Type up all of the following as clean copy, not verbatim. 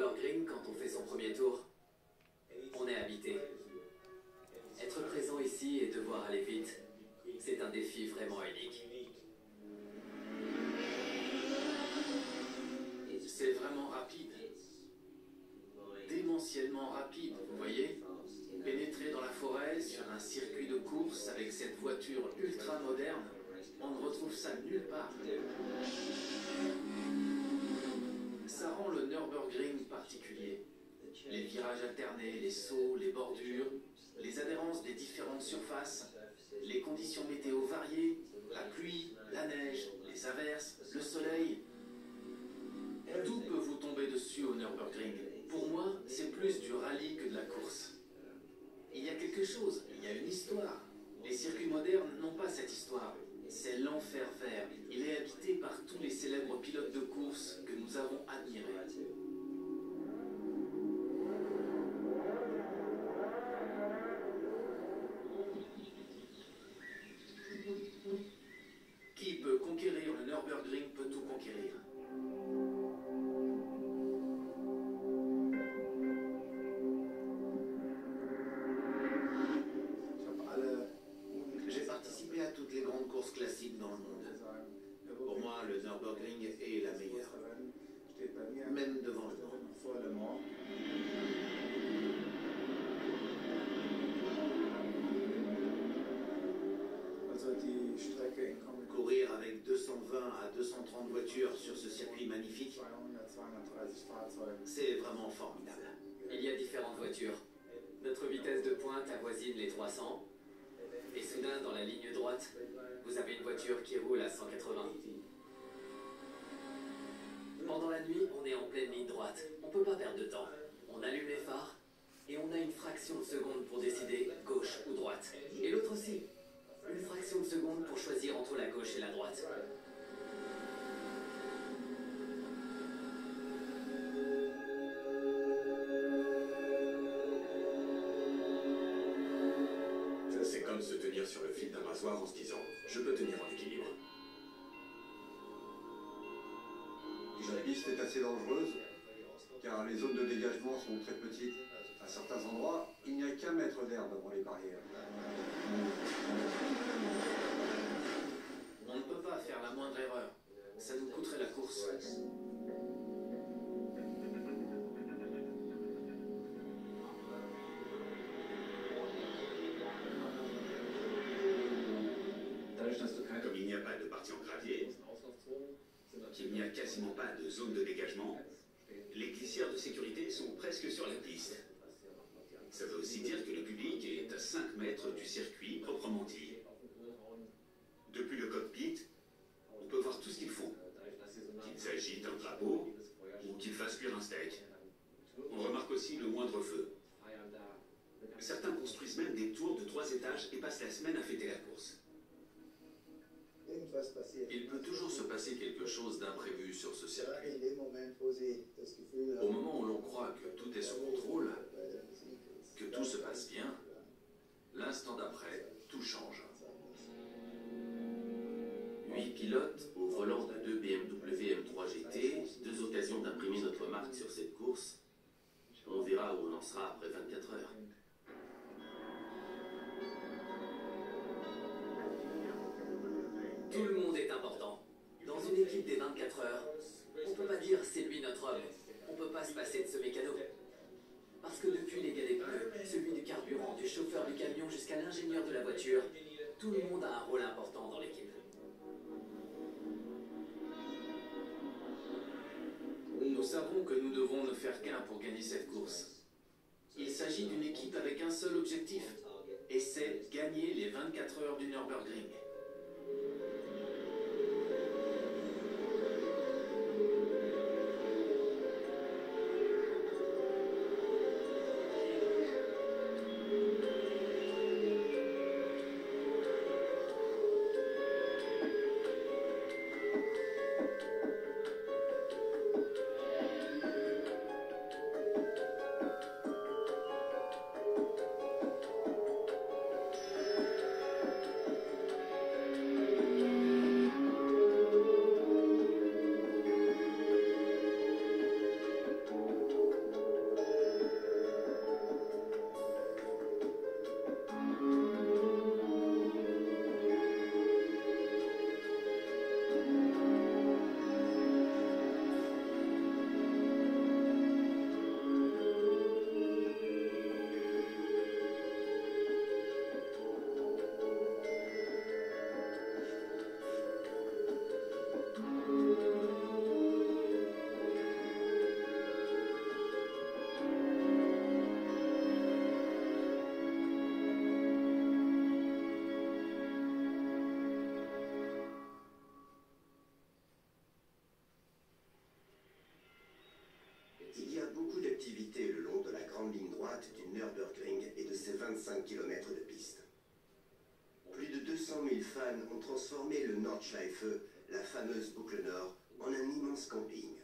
Nürburgring quand on fait son premier tour. On est habité. Être présent ici et devoir aller vite, c'est un défi vraiment unique. C'est vraiment rapide. Démentiellement rapide, vous voyez? Pénétrer dans la forêt sur un circuit de course avec cette voiture ultra moderne, on ne retrouve ça nulle part. Ça rend le Nürburgring particulier. Les virages alternés, les sauts, les bordures, les adhérences des différentes surfaces, les conditions météo variées, la pluie, la neige, les averses, le soleil. Tout peut vous tomber dessus au Nürburgring. Pour moi, c'est plus du rallye que de la course. Il y a quelque chose, il y a une histoire. Les circuits modernes n'ont pas cette histoire. C'est l'enfer vert. Il est habité par tous les célèbres pilotes de course que nous avons admirés. Qui peut conquérir le Nürburgring peut tout conquérir. J'ai participé à toutes les grandes courses classiques dans le monde. Pour moi, le Nürburgring est la meilleure. Même devant le Mans. Courir avec 220 à 230 voitures sur ce circuit magnifique, c'est vraiment formidable. Il y a différentes voitures. Notre vitesse de pointe avoisine les 300. Et soudain, dans la ligne droite, vous avez une voiture qui roule à 180. Pendant la nuit, on est en pleine ligne droite. On ne peut pas perdre de temps. On allume les phares et on a une fraction de seconde pour décider gauche ou droite. Et l'autre aussi. Une fraction de seconde pour choisir entre la gauche et la droite. C'est comme se tenir sur le fil d'un rasoir en se disant « je peux tenir en équilibre ». La piste est assez dangereuse, car les zones de dégagement sont très petites. À certains endroits, il n'y a qu'un mètre d'herbe avant les barrières. On ne peut pas faire la moindre erreur. Ça nous coûterait la course. Comme il n'y a pas de partie en gravier, qu'il n'y a quasiment pas de zone de dégagement, les glissières de sécurité sont presque sur la piste. Ça veut aussi dire que le public est à 5 mètres du circuit proprement dit. Depuis le cockpit, on peut voir tout ce qu'ils font. Qu'il s'agit d'un drapeau ou qu'ils fassent cuire un steak. On remarque aussi le moindre feu. Certains construisent même des tours de 3 étages et passent la semaine à fêter la course. Il peut toujours se passer quelque chose d'imprévu sur ce circuit. Au moment où l'on croit que tout est sous contrôle, que tout se passe bien, l'instant d'après, tout change. 8 pilotes au volant de 2 BMW M3 GT, 2 occasions d'imprimer notre marque sur cette course. On verra où on en sera après 24 heures. Tout le monde est important. Dans une équipe des 24 heures, on ne peut pas dire c'est lui notre homme. On ne peut pas se passer de ce mécano. Parce que depuis les gars des pneus, celui du carburant, du chauffeur du camion jusqu'à l'ingénieur de la voiture, tout le monde a un rôle important dans l'équipe. Nous savons que nous devons ne faire qu'un pour gagner cette course. Il s'agit d'une équipe avec un seul objectif, et c'est gagner les 24 heures du Nürburgring. droite du Nürburgring et de ses 25 km de piste. Plus de 200 000 fans ont transformé le Nordschleife, la fameuse boucle nord, en un immense camping.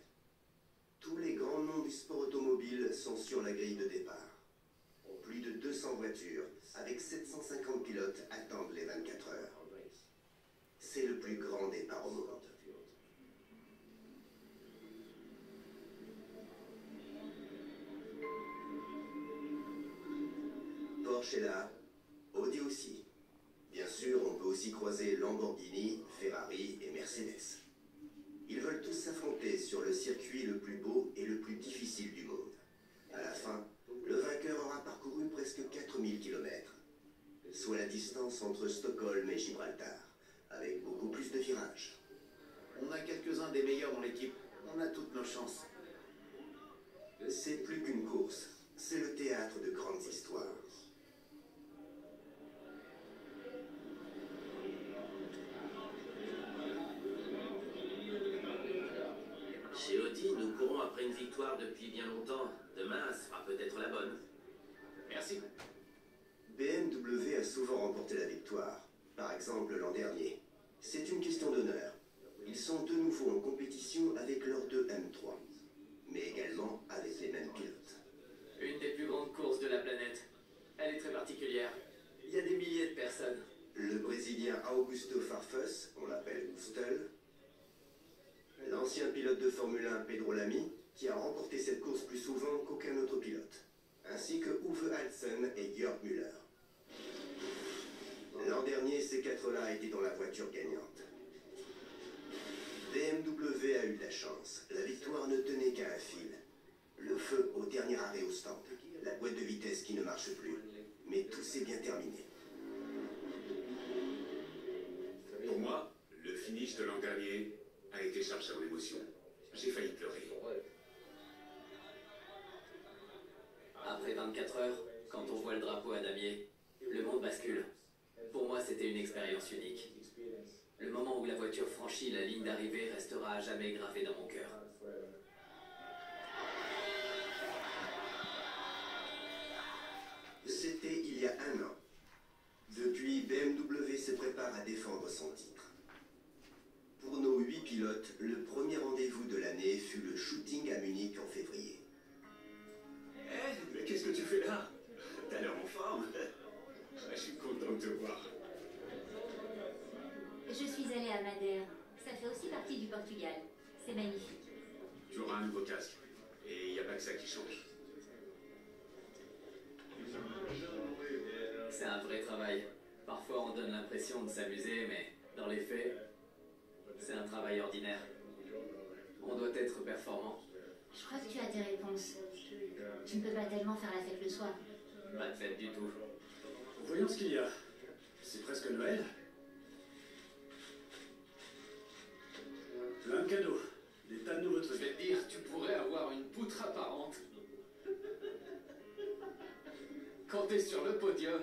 Tous les grands noms du sport automobile sont sur la grille de départ. Plus de 200 voitures, avec 750 pilotes, attendent les 24 heures. C'est le plus grand départ au monde. Porsche est là, Audi aussi. Bien sûr, on peut aussi croiser Lamborghini, Ferrari et Mercedes. Ils veulent tous s'affronter sur le circuit le plus beau et le plus difficile du monde. À la fin, le vainqueur aura parcouru presque 4000 km, soit la distance entre Stockholm et Gibraltar, avec beaucoup plus de virages. On a quelques-uns des meilleurs dans l'équipe. On a toutes nos chances. C'est plus qu'une course, c'est le théâtre de grandes histoires. Chez Audi, nous courons après une victoire depuis bien longtemps. Demain sera peut-être la bonne. Merci. BMW a souvent remporté la victoire, par exemple l'an dernier. C'est une question d'honneur. Ils sont de nouveau en compétition avec leurs deux M3, mais également avec les mêmes pilotes. Une des plus grandes courses de la planète. Elle est très particulière. Il y a des milliers de personnes. Le Brésilien Augusto Farfus, on l'appelle Gustel, l'ancien pilote de Formule 1 Pedro Lamy, qui a remporté cette course plus souvent qu'aucun autre pilote, ainsi que Uwe Alsen et Jörg Müller. L'an dernier, ces quatre-là étaient dans la voiture gagnante. BMW a eu de la chance. La victoire ne tenait qu'à un fil. Le feu au dernier arrêt au stand. La boîte de vitesse qui ne marche plus. Mais tout s'est bien terminé. Pour moi, le finish de l'an dernier a été chargé en émotion. J'ai failli pleurer. Après 24 heures, quand on voit le drapeau à damier, le monde bascule. Pour moi, c'était une expérience unique. Le moment où la voiture franchit la ligne d'arrivée restera à jamais gravé dans mon cœur. C'était il y a un an. Depuis, BMW se prépare à défendre son titre. Pour nos 8 pilotes, le premier rendez-vous de l'année fut le shooting à Munich en février. Mais qu'est-ce que tu fais là? T'as l'air en forme. Je suis content de te voir. Je suis allée à Madère. Ça fait aussi partie du Portugal. C'est magnifique. Tu auras un nouveau casque. Et il n'y a pas que ça qui change. C'est un vrai travail. Parfois, on donne l'impression de s'amuser, mais dans les faits, c'est un travail ordinaire. On doit être performant. Je crois que tu as tes réponses. Tu ne peux pas tellement faire la fête le soir. Pas de fête du tout. Voyons ce qu'il y a. C'est presque Noël. Plein de cadeaux. Des tas de nouveaux Je trucs. vais te dire, tu pourrais avoir une poutre apparente. Quand t'es sur le podium.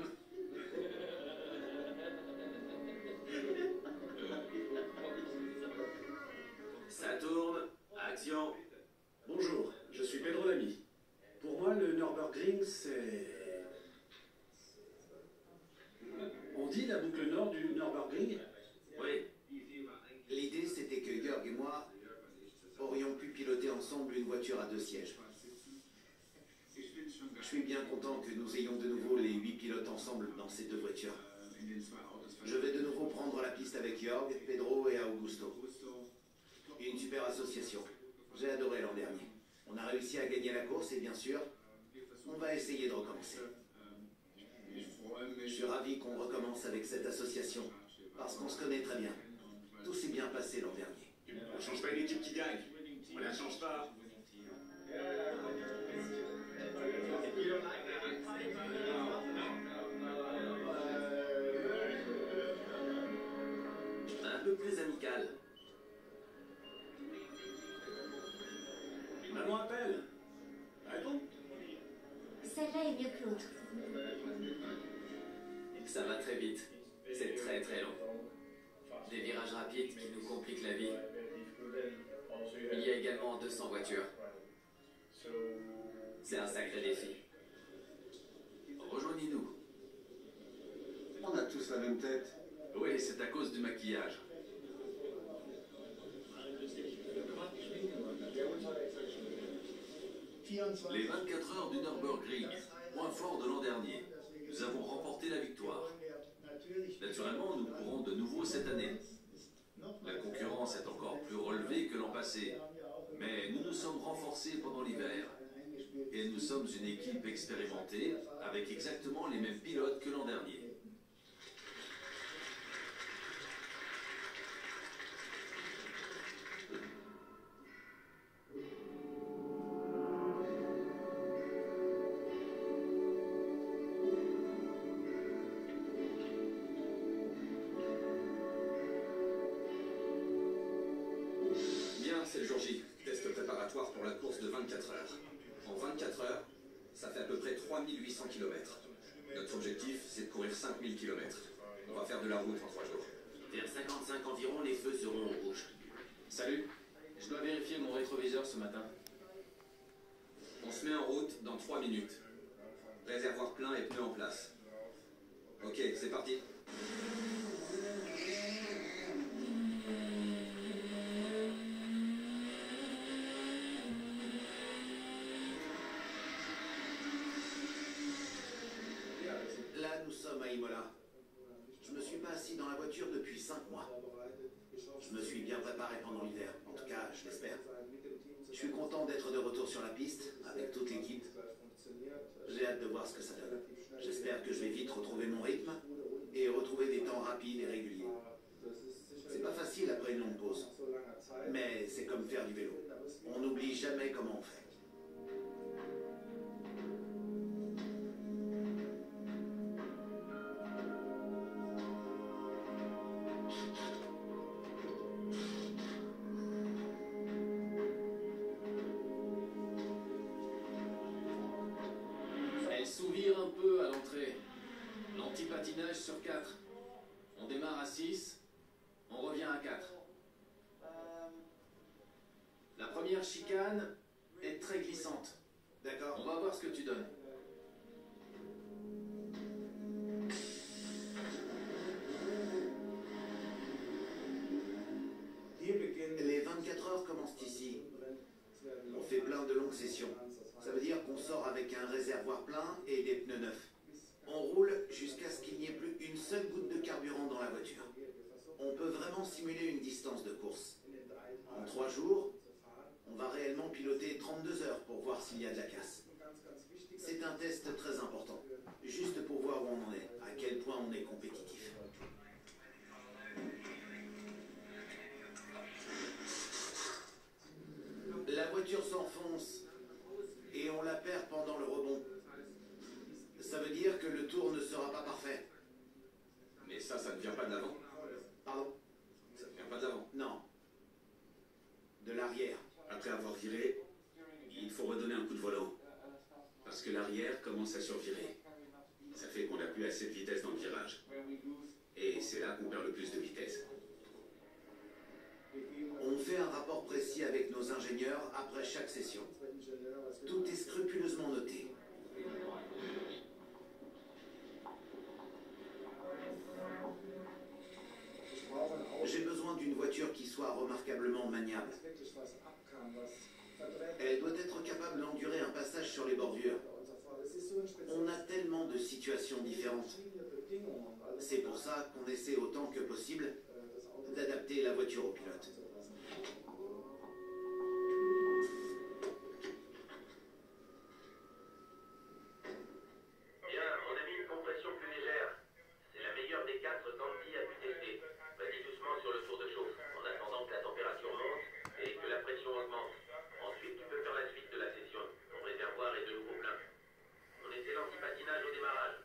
Ça tourne. Action. Bonjour, je suis Pedro Lamy. Pour moi, le Nürburgring, c'est... On dit la boucle nord du Nürburgring? Oui. L'idée, c'était que Jörg et moi aurions pu piloter ensemble une voiture à 2 sièges. Je suis bien content que nous ayons de nouveau les 8 pilotes ensemble dans ces 2 voitures. Je vais de nouveau prendre la piste avec Jörg, Pedro et Augusto. Une super association. J'ai adoré l'an dernier. On a réussi à gagner la course et bien sûr, on va essayer de recommencer. Je suis ravi qu'on recommence avec cette association, parce qu'on se connaît très bien. Tout s'est bien passé l'an dernier. On ne change pas une équipe qui gagne. On la change pas. Un peu plus amical. Maman appelle. Réponds. Celle-là est mieux que l'autre. Ça va très vite. C'est très très long. Des virages rapides qui nous compliquent la vie. Il y a également 200 voitures. C'est un sacré défi. On a tous la même tête. Oui, c'est à cause du maquillage. Les 24 heures du Nürburgring, point fort de l'an dernier. Nous avons remporté la victoire. Naturellement, nous courons de nouveau cette année. La concurrence est encore plus relevée que l'an passé, mais nous nous sommes renforcés pendant l'hiver. Et nous sommes une équipe expérimentée, avec exactement les mêmes pilotes que l'an dernier. C'est le jour J, test préparatoire pour la course de 24 heures. En 24 heures, ça fait à peu près 3800 km. Notre objectif, c'est de courir 5000 km. On va faire de la route en 3 jours. Vers 55 environ, les feux seront au rouge. Salut, je dois vérifier mon rétroviseur ce matin. On se met en route dans 3 minutes. Réservoir plein et pneus en place. Ok, c'est parti. Là, nous sommes à Imola. Je me suis pas assis dans la voiture depuis 5 mois. Je me suis bien préparé pendant l'hiver, en tout cas, je l'espère. Je suis content d'être de retour sur la piste, avec toute l'équipe. J'ai hâte de voir ce que ça donne. J'espère que je vais vite retrouver mon rythme et retrouver des temps rapides et réguliers. C'est pas facile après une longue pause, mais c'est comme faire du vélo. On n'oublie jamais comment on fait. Elle souvire un peu à l'entrée. L'anti-patinage sur 4. On démarre à 6, on revient à 4. La première chicane est très glissante. D'accord. On va voir ce que tu donnes. Les 24 heures commencent ici. On fait plein de longues sessions. Ça veut dire qu'on sort avec un réservoir plein et des pneus neufs. On roule jusqu'à ce qu'il n'y ait plus une seule goutte de carburant dans la voiture. On peut vraiment simuler une distance de course. En 3 jours, on va réellement piloter 32 heures pour voir s'il y a de la casse. C'est un test très important, juste pour voir où on en est, à quel point on est compétitif. La voiture s'enfonce et on la perd pendant le rebond. Ça veut dire que le tour ne sera pas parfait. Mais ça ne vient pas de l'avant. Pardon? Ça ne vient pas de l'avant. Non. De l'arrière. Après avoir viré, il faut redonner un coup de volant. Parce que l'arrière commence à survirer. Ça fait qu'on n'a plus assez de vitesse dans le virage. Et c'est là qu'on perd le plus de vitesse. On fait un rapport précis avec nos ingénieurs après chaque session. Tout est scrupuleusement noté. J'ai besoin d'une voiture qui soit remarquablement maniable. Elle doit être capable d'endurer un passage sur les bordures. On a tellement de situations différentes. C'est pour ça qu'on essaie autant que possible d'adapter la voiture au pilote. Bien, on a mis une compression plus légère. C'est la meilleure des 4 qu'Andy a pu tester. Vas-y doucement sur le tour de chauffe, en attendant que la température monte et que la pression augmente. Ensuite, tu peux faire la suite de la session. Ton réservoir est de nouveau plein. On essaie l'anti-patinage au démarrage.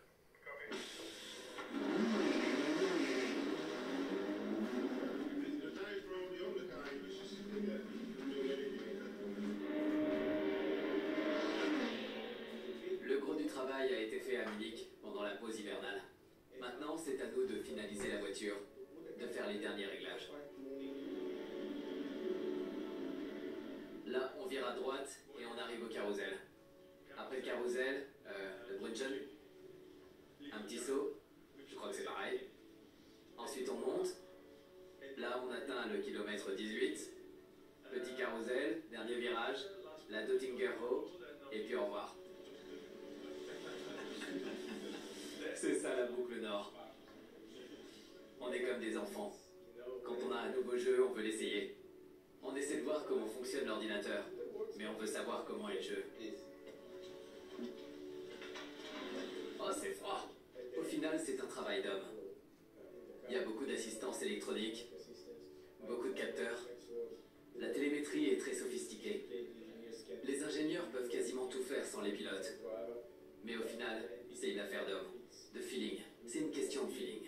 Le gros du travail a été fait à Munich pendant la pause hivernale. Maintenant, c'est à nous de finaliser la voiture, de faire les derniers réglages. Là, on vire à droite et on arrive au carrousel. Après le carrousel, le Brudgen, un petit saut, je crois que c'est par là. ça la boucle Nord. On est comme des enfants. Quand on a un nouveau jeu, on veut l'essayer. On essaie de voir comment fonctionne l'ordinateur, mais on veut savoir comment est le jeu. Oh, c'est froid. Au final, c'est un travail d'homme. Il y a beaucoup d'assistance électronique, beaucoup de capteurs. La télémétrie est très sophistiquée. Les ingénieurs peuvent quasiment tout faire sans les pilotes. Mais au final, c'est une affaire d'homme, de feeling. C'est une question de feeling.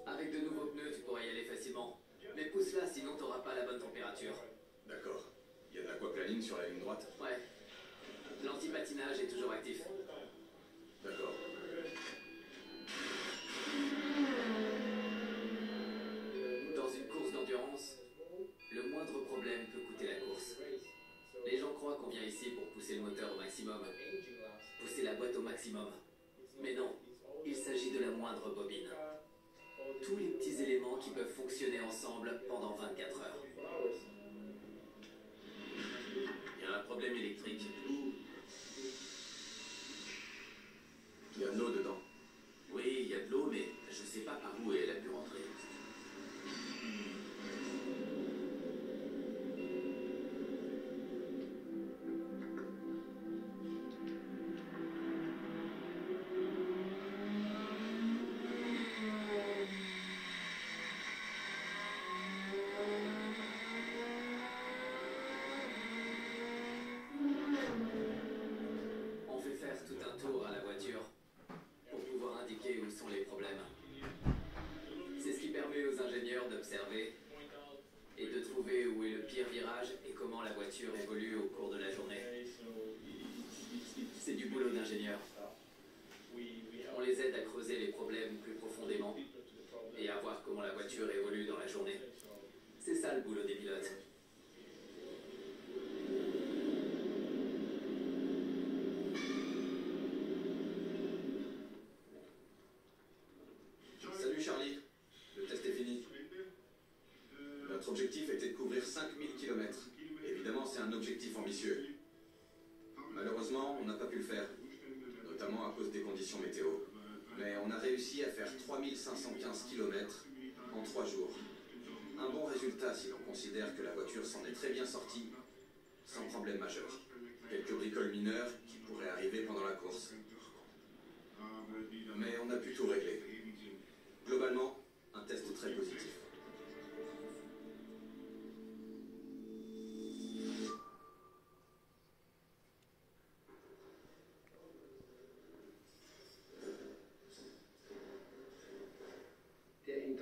Avec de nouveaux pneus, tu pourrais y aller facilement. Mais pousse-la, sinon t'auras pas la bonne température. D'accord. Il y a de l'aquaplaning sur la ligne droite? Ouais. L'anti-patinage est toujours actif. D'accord. Dans une course d'endurance, le moindre problème peut coûter la course. Les gens croient qu'on vient ici pour pousser le moteur au maximum, pousser la boîte au maximum. Mais non, il s'agit de la moindre bobine. Tous les petits éléments qui peuvent fonctionner ensemble pendant 24 heures. Il y a un problème électrique. Il y a de l'eau dedans. Oui, il y a de l'eau, mais je sais pas par où elle a pu rentrer. On fait faire tout un tour à la voiture pour pouvoir indiquer où sont les problèmes. C'est ce qui permet aux ingénieurs d'observer et de trouver où est le pire virage et comment la voiture évolue au cours de la journée. C'est du boulot d'ingénieur. On les aide à creuser les problèmes plus profondément et à voir comment la voiture évolue dans la journée. C'est ça le boulot des pilotes. Salut Charlie. Le test est fini. Notre objectif était de couvrir 5000 km. Évidemment, c'est un objectif ambitieux. Malheureusement, on n'a pas pu le faire, notamment à cause des conditions météo. Mais on a réussi à faire 3515 km en 3 jours. Un bon résultat si l'on considère que la voiture s'en est très bien sortie, sans problème majeur. Quelques bricoles mineures qui pourraient arriver pendant la course. Mais on a pu tout régler. Globalement, un test très positif.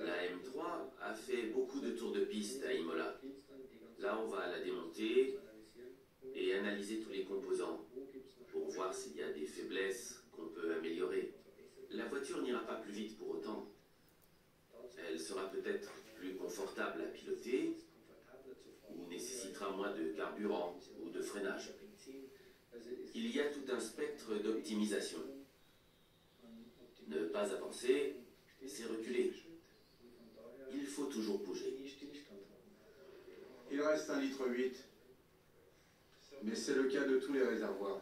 La M3 a fait beaucoup de tours de piste à Imola. Là, on va la démonter et analyser tous les composants pour voir s'il y a des faiblesses qu'on peut améliorer. La voiture n'ira pas plus vite pour autant. Elle sera peut-être plus confortable à piloter ou nécessitera moins de carburant ou de freinage. Il y a tout un spectre d'optimisation. Ne pas avancer, c'est reculer. Il faut toujours bouger. Il reste 1,8 litre. Mais c'est le cas de tous les réservoirs.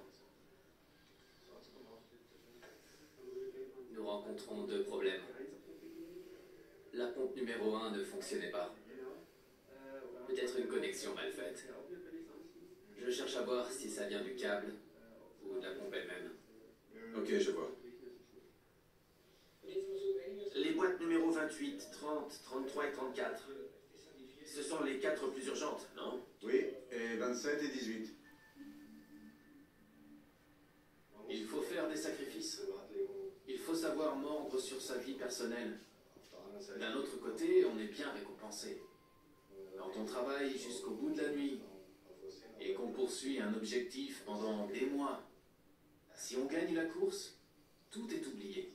Nous rencontrons deux problèmes. La pompe numéro 1 ne fonctionnait pas. Peut-être une connexion mal faite. Je cherche à voir si ça vient du câble ou de la pompe elle-même. Ok, je vois. Les boîtes numéro 28, 30, 33 et 34, ce sont les 4 plus urgentes, non? Oui, et 27 et 18. Il faut faire des sacrifices. Il faut savoir mordre sur sa vie personnelle. D'un autre côté, on est bien récompensé. Quand on travaille jusqu'au bout de la nuit et qu'on poursuit un objectif pendant des mois, si on gagne la course, tout est oublié.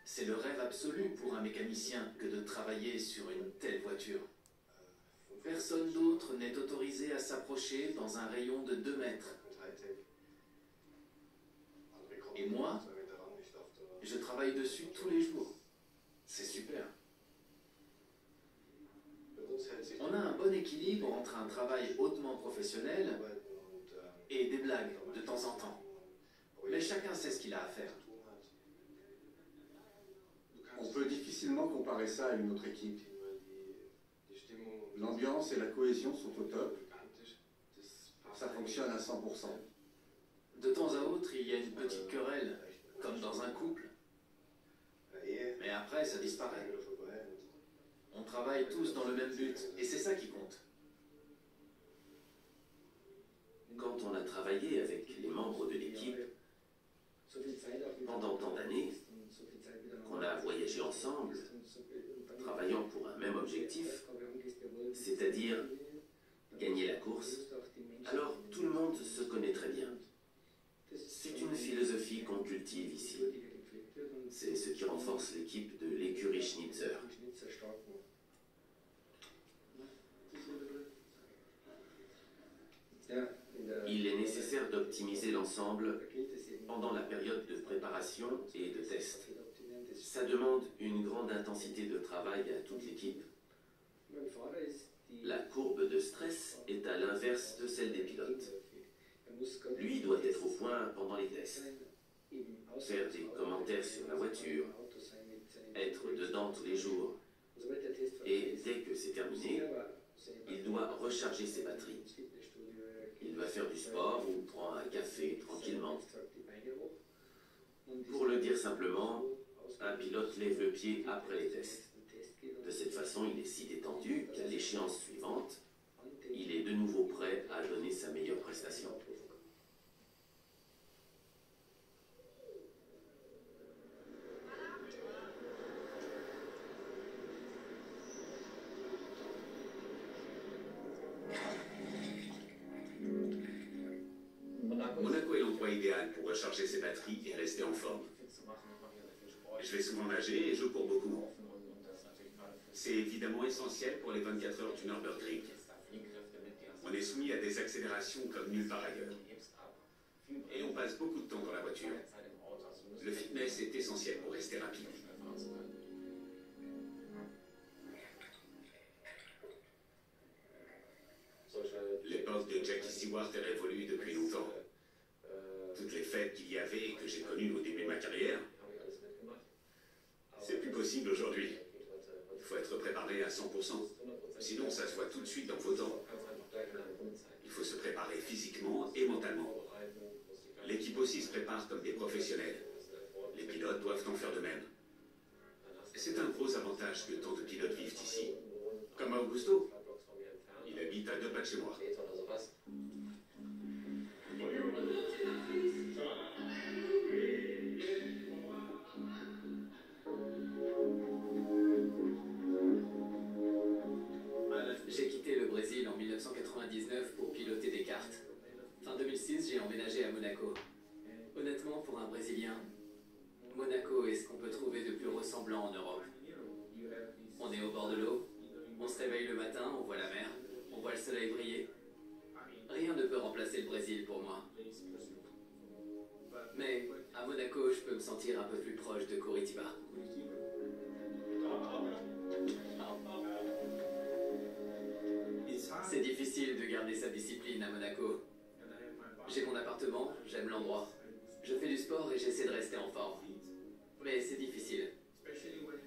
C'est le rêve absolu pour un mécanicien que de travailler sur une telle voiture. accroché dans un rayon de 2 mètres. Et moi, je travaille dessus tous les jours. C'est super. On a un bon équilibre entre un travail hautement professionnel et des blagues de temps en temps. Mais chacun sait ce qu'il a à faire. On peut difficilement comparer ça à une autre équipe. L'ambiance et la cohésion sont au top. Ça fonctionne à 100%. De temps à autre, il y a une petite querelle, comme dans un couple. Mais après, ça disparaît. On travaille tous dans le même but, et c'est ça qui compte. Quand on a travaillé avec les membres de l'équipe pendant tant d'années, qu'on a voyagé ensemble, travaillant pour un même objectif, c'est-à-dire gagner la course, alors tout le monde se connaît très bien. C'est une philosophie qu'on cultive ici. C'est ce qui renforce l'équipe de l'écurie Schnitzer. Il est nécessaire d'optimiser l'ensemble pendant la période de préparation et de test. Ça demande une grande intensité de travail à toute l'équipe. La courbe de stress est à l'inverse de celle des pilotes. Lui doit être au point pendant les tests, faire des commentaires sur la voiture, être dedans tous les jours, et dès que c'est terminé, il doit recharger ses batteries. Il va faire du sport ou prend un café tranquillement. Pour le dire simplement, un pilote lève le pied après les tests. De cette façon, il est si détendu qu'à l'échéance suivante, il est de nouveau prêt à donner sa meilleure prestation. Monaco est l'endroit idéal pour recharger ses batteries et rester en forme. Je vais souvent nager et je cours beaucoup. C'est évidemment essentiel pour les 24 heures du Nürburgring. On est soumis à des accélérations comme nulle part ailleurs. Et on passe beaucoup de temps dans la voiture. Le fitness est essentiel pour rester rapide. L'époque de Jackie Stewart est révolue depuis longtemps. Toutes les fêtes qu'il y avait et que j'ai connues au début de ma carrière, c'est plus possible aujourd'hui. Il faut être préparé à 100%. Sinon, ça se voit tout de suite dans vos temps. Il faut se préparer physiquement et mentalement. L'équipe aussi se prépare comme des professionnels. Les pilotes doivent en faire de même. C'est un gros avantage que tant de pilotes vivent ici. Comme Augusto. Il habite à 2 pas de chez moi. J'ai quitté le Brésil en 1999 pour piloter des karts. Fin 2006, j'ai emménagé à Monaco. Honnêtement, pour un Brésilien, Monaco est ce qu'on peut trouver de plus ressemblant en Europe. On est au bord de l'eau, on se réveille le matin, on voit la mer, on voit le soleil briller. Rien ne peut remplacer le Brésil pour moi. Mais à Monaco, je peux me sentir un peu plus proche de Curitiba. C'est difficile de garder sa discipline à Monaco. J'ai mon appartement, j'aime l'endroit. Je fais du sport et j'essaie de rester en forme. Mais c'est difficile.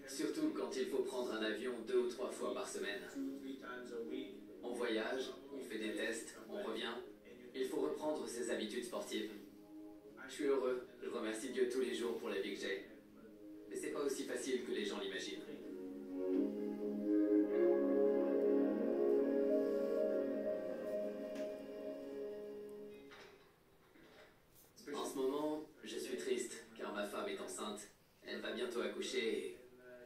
Surtout quand il faut prendre un avion 2 ou 3 fois par semaine. On voyage, on fait des tests, on revient. Il faut reprendre ses habitudes sportives. Je suis heureux, je remercie Dieu tous les jours pour la vie que j'ai. Mais c'est pas aussi facile que les gens l'imaginent. En ce moment, je suis triste car ma femme est enceinte. Elle va bientôt accoucher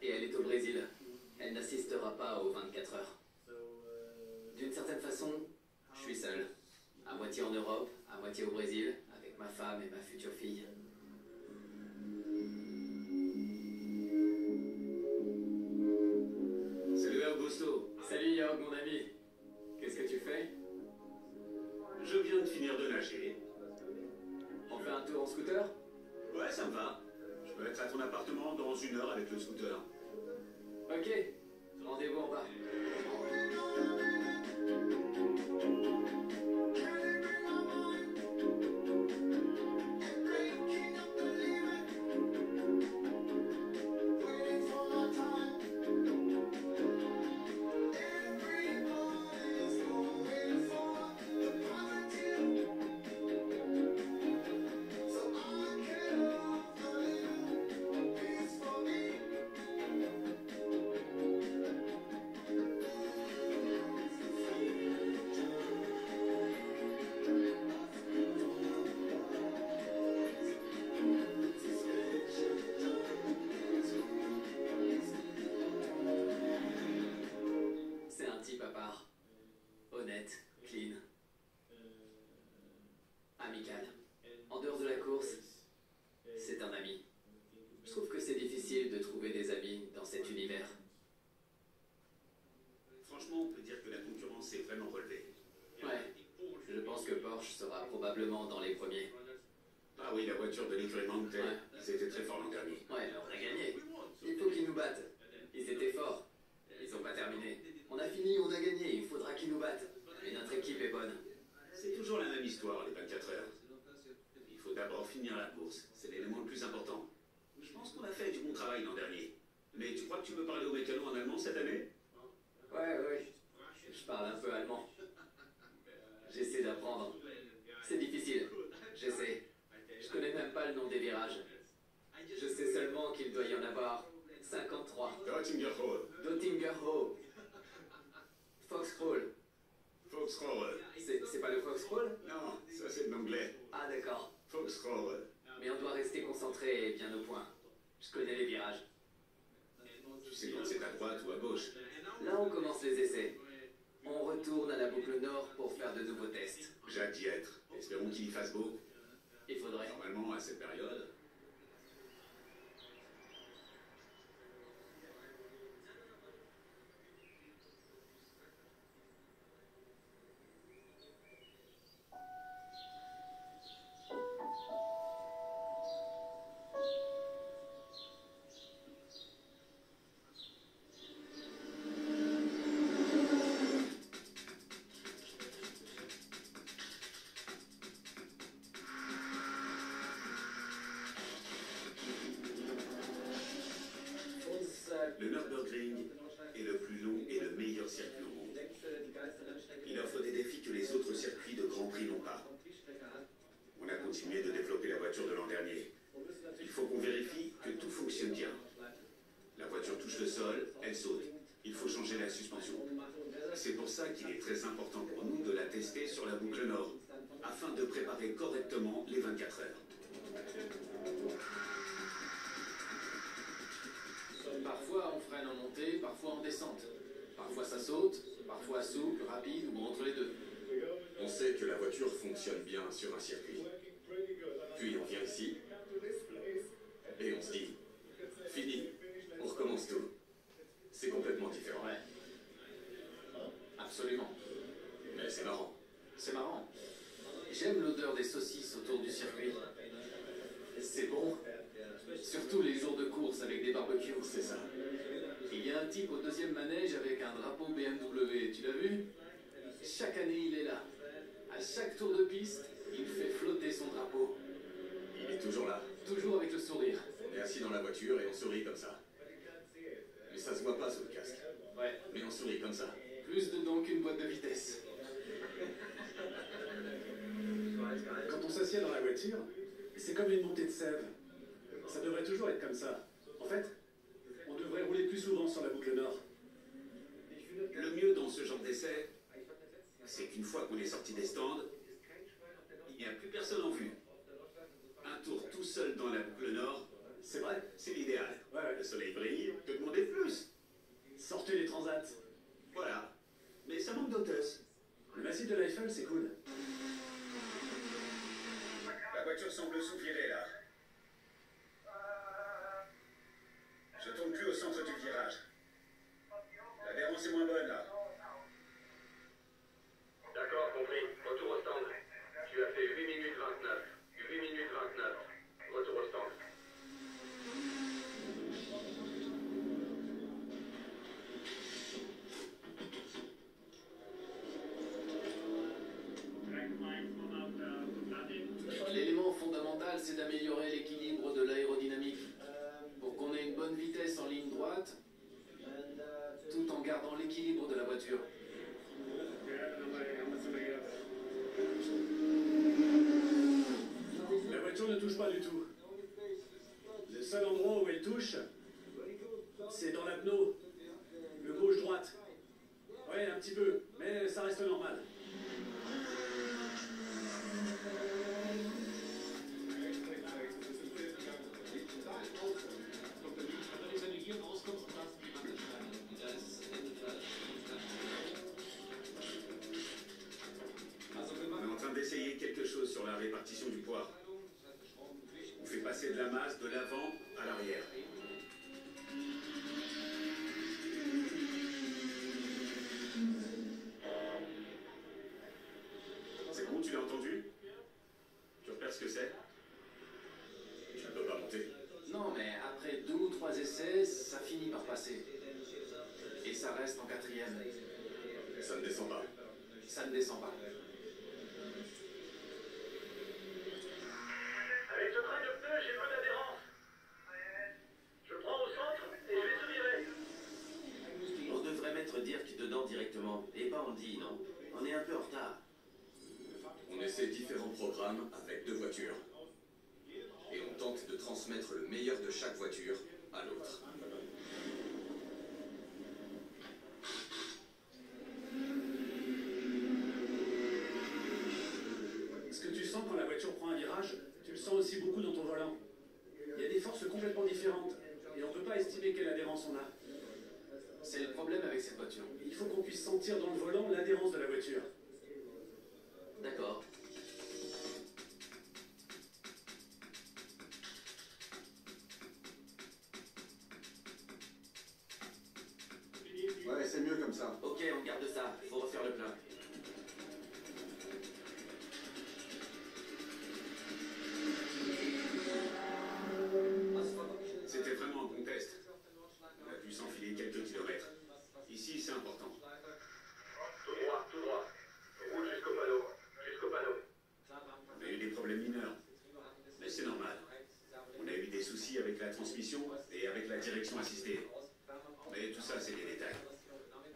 et elle est au Brésil. Elle n'assistera pas aux 24 heures. D'une certaine façon, je suis seul. À moitié en Europe, à moitié au Brésil, avec ma femme et ma future fille. Salut Augusto. Salut Jörg, mon ami. Qu'est-ce que tu fais? aménagé. On fait un tour en scooter? Ouais, ça me va. Je peux être à ton appartement dans 1 heure avec le scooter. Ok, rendez-vous en bas. C'est un type à part. Honnête, clean, amical. En dehors de la course, c'est un ami. Je trouve que c'est difficile de trouver des amis dans cet univers. Franchement, on peut dire que la concurrence s'est vraiment relevée. Ouais, je pense que Porsche sera probablement dans les premiers. Ah oui, la voiture de l'écurie Mantel, Ouais. ils étaient très forts l'an dernier. Ouais, mais on a gagné. Il faut qu'ils nous battent. Ils étaient forts. Ils ont pas terminé. On a fini, on a gagné. Il faudra qu'ils nous battent. Mais notre équipe est bonne. C'est toujours la même histoire, les 24 heures. Il faut d'abord finir la course, c'est l'élément le plus important. Je pense qu'on a fait du bon travail l'an dernier. Mais tu crois que tu peux parler au mécano en allemand cette année? Ouais. Je parle un peu allemand. J'essaie d'apprendre. C'est difficile. J'essaie. Je connais même pas le nom des virages. Je sais seulement qu'il doit y en avoir 53. Dottingerhohe. Dottingerhohe. Foxcroll. Foxrohe. C'est pas le Foxcroll? Non, ça c'est de l'anglais. Ah d'accord. Foxrohe. Mais on doit rester concentré et bien au point. Je connais les virages. Tu sais quand c'est à droite ou à gauche. Là on commence les essais. On retourne à la boucle nord pour faire de nouveaux tests. J'ai hâte d'y être. Espérons qu'il y fasse beau. Il faudrait. Normalement, à cette période. Le Nürburgring est le plus long et le meilleur circuit au monde. Il offre des défis que les autres circuits de Grand Prix n'ont pas. On a continué de développer la voiture de l'an dernier. Il faut qu'on vérifie que tout fonctionne bien. La voiture touche le sol, elle saute. Il faut changer la suspension. C'est pour ça qu'il est très important pour nous de la tester sur la boucle nord, afin de préparer correctement les 24 heures. Parfois on freine en montée, parfois en descente. Parfois ça saute, parfois souple, rapide ou entre les deux. On sait que la voiture fonctionne bien sur un circuit. Puis on vient ici, et on se dit, fini, on recommence tout. C'est complètement différent. Ouais. Absolument. Mais c'est marrant. C'est marrant. J'aime l'odeur des saucisses autour du circuit. C'est bon. Surtout les jours de course avec des barbecues. C'est ça. Il y a un type au deuxième manège avec un drapeau BMW. Tu l'as vu? Chaque année, il est là. À chaque tour de piste, il fait flotter son drapeau. Il est toujours là. Toujours avec le sourire. On est assis dans la voiture et on sourit comme ça. Mais ça se voit pas sous le casque. Ouais. Mais on sourit comme ça. Plus dedans qu'une boîte de vitesse. Quand on s'assied dans la voiture, c'est comme une montée de sève. Ça devrait toujours être comme ça. En fait, on devrait rouler plus souvent sur la boucle nord. Le mieux dans ce genre d'essai, c'est qu'une fois qu'on est sorti des stands, il n'y a plus personne en vue. Un tour tout seul dans la boucle nord, C'est vrai. c'est l'idéal. Ouais. Le soleil brille, que demander de plus? Sortez les transats. Voilà. Mais ça manque d'auteurs. Le massif de l'Eiffel, c'est cool. La voiture semble soupirer là. Je tourne plus au centre du virage. L'adhérence est moins bonne là. D'accord, compris. Retour au stand. Tu as fait 8 c'est d'améliorer l'équilibre de l'aérodynamique pour qu'on ait une bonne vitesse en ligne droite, tout en gardant l'équilibre de la voiture. La voiture ne touche pas du tout. Le seul endroit où elle touche, c'est dans la pneu, le gauche-droite. Ouais, un petit peu, mais ça reste normal. On est en train d'essayer quelque chose sur la répartition du poids. On fait passer de la masse de l'avant à l'arrière. C'est bon, tu l'as entendu? Tu repères ce que c'est? Je ne peux pas monter. Non, mais après 2 ou 3 essais, ça finit par passer. Et ça reste en 4e. Ça ne descend pas. Ça ne descend pas. Avec ce train de pneus, j'ai peu d'adhérence. Je prends au centre et je vais se virer. On devrait mettre Dirk dedans directement, et pas Andy, non? On est un peu en retard. On essaie différents programmes avec 2 voitures. Et on tente de transmettre le meilleur de chaque voiture à l'autre. Ce que tu sens quand la voiture prend un virage, tu le sens aussi beaucoup dans ton volant. Il y a des forces complètement différentes, et on ne peut pas estimer quelle adhérence on a. C'est le problème avec cette voiture. Il faut qu'on puisse sentir dans le volant l'adhérence de la voiture. D'accord. Ouais, c'est mieux comme ça. Ok, on garde ça. Faut refaire le plein. C'était vraiment un bon test. On a pu s'enfiler quelques kilomètres. Ici, c'est important. Tout droit, tout droit. Roule jusqu'au panneau. Jusqu'au panneau. On a eu des problèmes mineurs. Mais c'est normal. On a eu des soucis avec la transmission et avec la direction assistée. Mais tout ça, c'est des détails.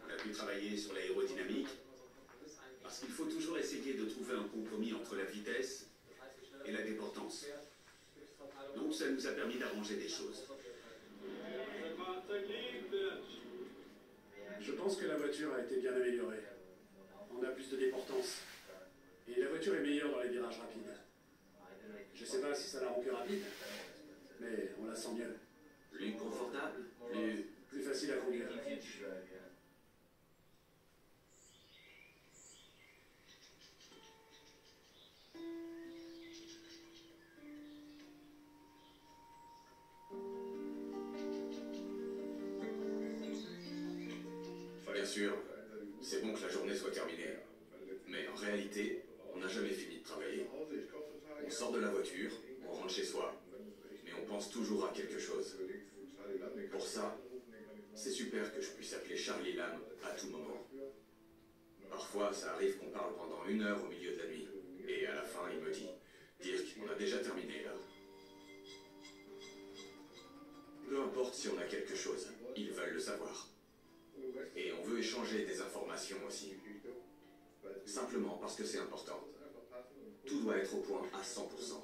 On a pu travailler sur l'aérodynamique, parce qu'il faut toujours essayer de trouver un compromis entre la vitesse et la déportance. Donc ça nous a permis d'arranger des choses. Je pense que la voiture a été bien améliorée. On a plus de déportance. Et la voiture est meilleure dans les virages rapides. Je sais pas si ça la rend plus rapide, mais on la sent mieux. Plus confortable, Plus facile à conduire. Bien sûr, c'est bon que la journée soit terminée. Mais en réalité, on n'a jamais fini de travailler. On sort de la voiture, on rentre chez soi, mais on pense toujours à quelque chose. Pour ça, c'est super que je puisse appeler Charlie Lam à tout moment. Parfois, ça arrive qu'on parle pendant 1 heure au milieu de la nuit, et à la fin, il me dit « Dirk, on a déjà terminé là. » Peu importe si on a quelque chose, ils veulent le savoir. Et on veut échanger des informations aussi. Simplement parce que c'est important. Tout doit être au point à 100%.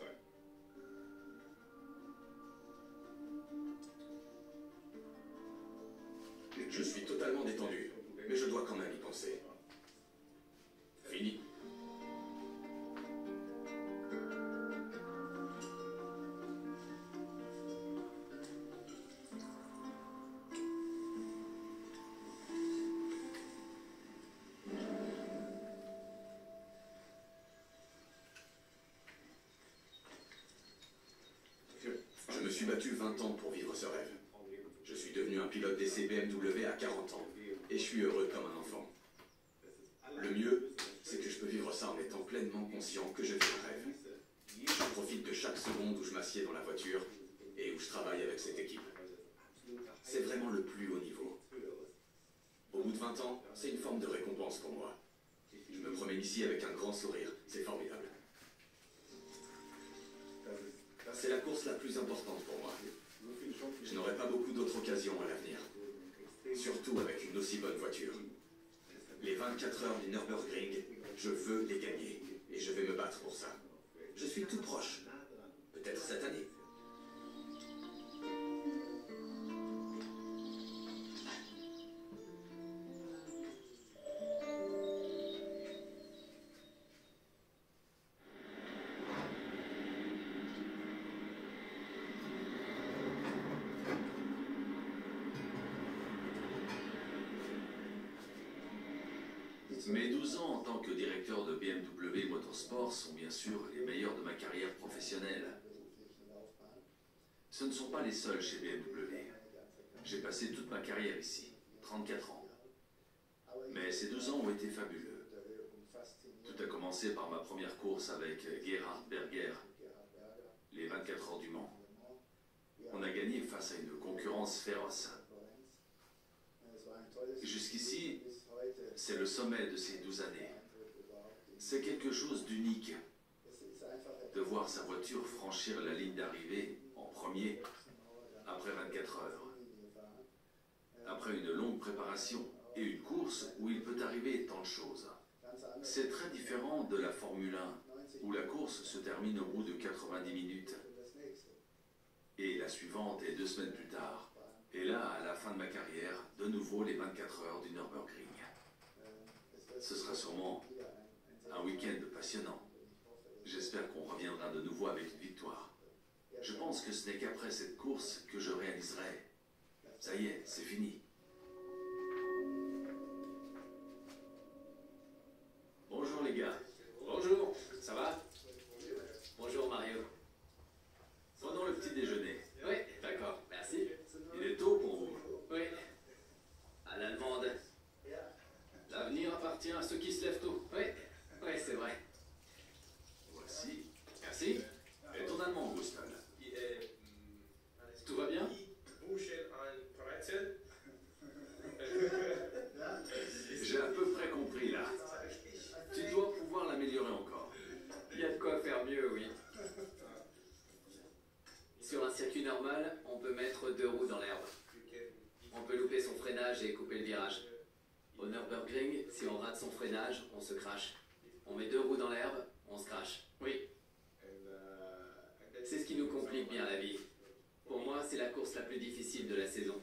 Je suis totalement détendu, mais je dois quand même y penser. Fini. Je me suis battu 20 ans pour vivre ce rêve. Je suis devenu un pilote d'essai BMW à 40 ans, et je suis heureux comme un enfant. Le mieux, c'est que je peux vivre ça en étant pleinement conscient que je vis un rêve. Je profite de chaque seconde où je m'assieds dans la voiture et où je travaille avec cette équipe. C'est vraiment le plus haut niveau. Au bout de 20 ans, c'est une forme de récompense pour moi. Je me promène ici avec un grand sourire, c'est formidable. C'est la course la plus importante pour moi. Je n'aurai pas beaucoup d'autres occasions à l'avenir. Surtout avec une aussi bonne voiture. Les 24 heures du Nürburgring, je veux les gagner. Et je vais me battre pour ça. Je suis tout proche. Peut-être cette année. Mes 12 ans en tant que directeur de BMW Motorsport sont bien sûr les meilleurs de ma carrière professionnelle. Ce ne sont pas les seuls chez BMW. J'ai passé toute ma carrière ici, 34 ans. Mais ces 12 ans ont été fabuleux. Tout a commencé par ma première course avec Gerhard Berger, les 24 heures du Mans. On a gagné face à une concurrence féroce. Jusqu'ici, c'est le sommet de ces 12 années. C'est quelque chose d'unique de voir sa voiture franchir la ligne d'arrivée en premier après 24 heures. Après une longue préparation et une course où il peut arriver tant de choses. C'est très différent de la Formule 1 où la course se termine au bout de 90 minutes. Et la suivante est 2 semaines plus tard. Et là, à la fin de ma carrière, de nouveau les 24 heures du Nürburgring. Ce sera sûrement un week-end passionnant. J'espère qu'on reviendra de nouveau avec une victoire. Je pense que ce n'est qu'après cette course que je réaliserai. Ça y est, c'est fini. Bonjour les gars. Bonjour, ça va? Bonjour Mario. Prenons le petit déjeuner. Oui, d'accord, merci. Il est tôt pour vous. Oui. À l'allemande. L'avenir appartient à ceux qui se lèvent tôt. Oui, oui, c'est vrai. Voici. Merci. Et ton allemand, Guston? Tout va bien? J'ai à peu près compris là. Tu dois pouvoir l'améliorer encore. Il y a de quoi faire mieux, oui. Sur un circuit normal, on peut mettre 2 roues dans l'herbe. On peut louper son freinage et couper le virage. Au Nürburgring, si on rate son freinage, on se crache. On met 2 roues dans l'herbe, on se crache. Oui. C'est ce qui nous complique bien la vie. Pour moi, c'est la course la plus difficile de la saison.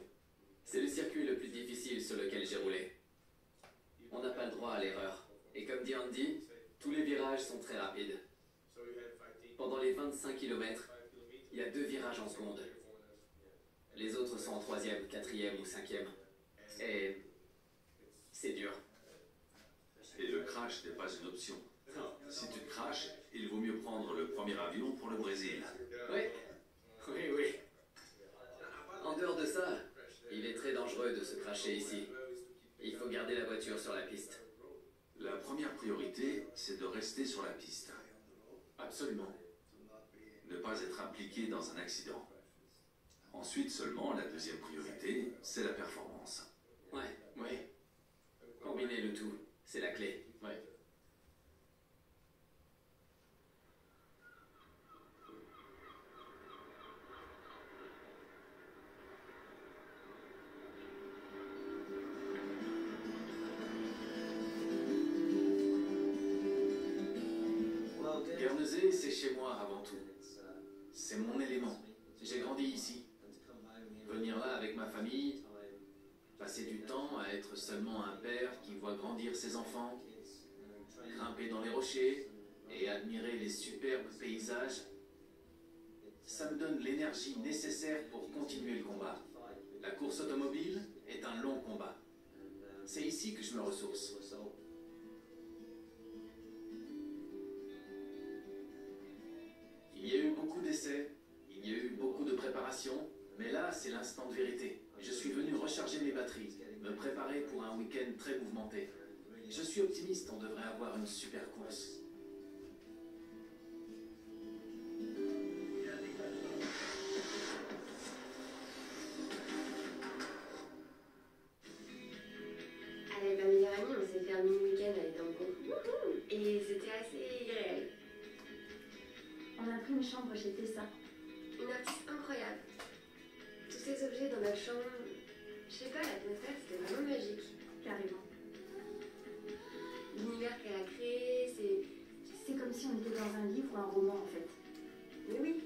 C'est le circuit le plus difficile sur lequel j'ai roulé. On n'a pas le droit à l'erreur. Et comme dit Andy, tous les virages sont très rapides. Pendant les 25 km, il y a 2 virages en seconde. Les autres sont en 3e, 4e ou 5e. Et c'est dur. Et le crash n'est pas une option. Non. Si tu te craches, il vaut mieux prendre le premier avion pour le Brésil. Oui, oui, oui. En dehors de ça, il est très dangereux de se cracher ici. Il faut garder la voiture sur la piste. La première priorité, c'est de rester sur la piste. Absolument. Ne pas être impliqué dans un accident. Ensuite seulement, la deuxième priorité, c'est la performance. Ouais, Oui. combiner le tout, c'est la clé. Oui. Guernesey, c'est chez moi avant tout. C'est mon élément. J'ai grandi ici. Venir là avec ma famille, passer du temps à être seulement un père qui voit grandir ses enfants, grimper dans les rochers et admirer les superbes paysages, ça me donne l'énergie nécessaire pour continuer le combat. La course automobile est un long combat. C'est ici que je me ressource. Il y a eu beaucoup d'essais, il y a eu beaucoup de préparation, mais là, c'est l'instant de vérité. Je suis venu recharger mes batteries, me préparer pour un week-end très mouvementé. Je suis optimiste, on devrait avoir une super course. Avec ma meilleure amie, on s'est fait un mini-week-end à Etango. Et c'était assez irréel. On a pris une chambre chez Tessa. Une artiste incroyable. Tous ces objets dans notre chambre, je sais pas, l'atmosphère c'était vraiment magique. Carrément. L'univers qu'elle a créé, C'est comme si on était dans un livre ou un roman en fait. Mais oui.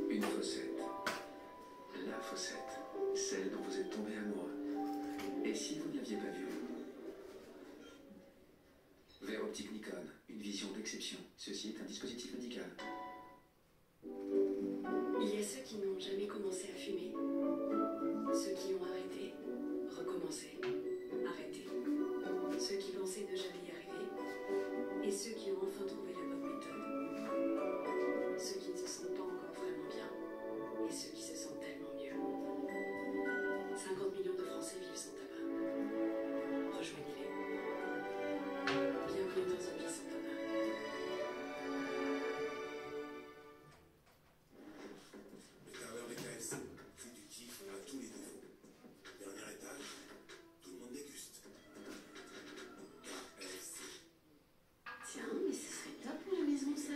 Une fossette. La fossette. Celle dont vous êtes tombé amoureux. Et si vous ne l'aviez pas vue? Verre optique Nikon. Une vision d'exception. Ceci est un dispositif médical. Il y a ceux qui n'ont jamais commencé à fumer, ceux qui ont arrêté, recommencé, arrêté, ceux qui pensaient ne jamais y arriver, et ceux qui ont enfin trouvé la bonne méthode, ceux qui ne se sentent pas encore vraiment bien, et ceux qui se sentent tellement mieux. 50 millions de Français vivent sans tabac. Rejoignez-les. Bienvenue dans un vie sans tabac. Tiens, mais ce serait top pour la maison ça.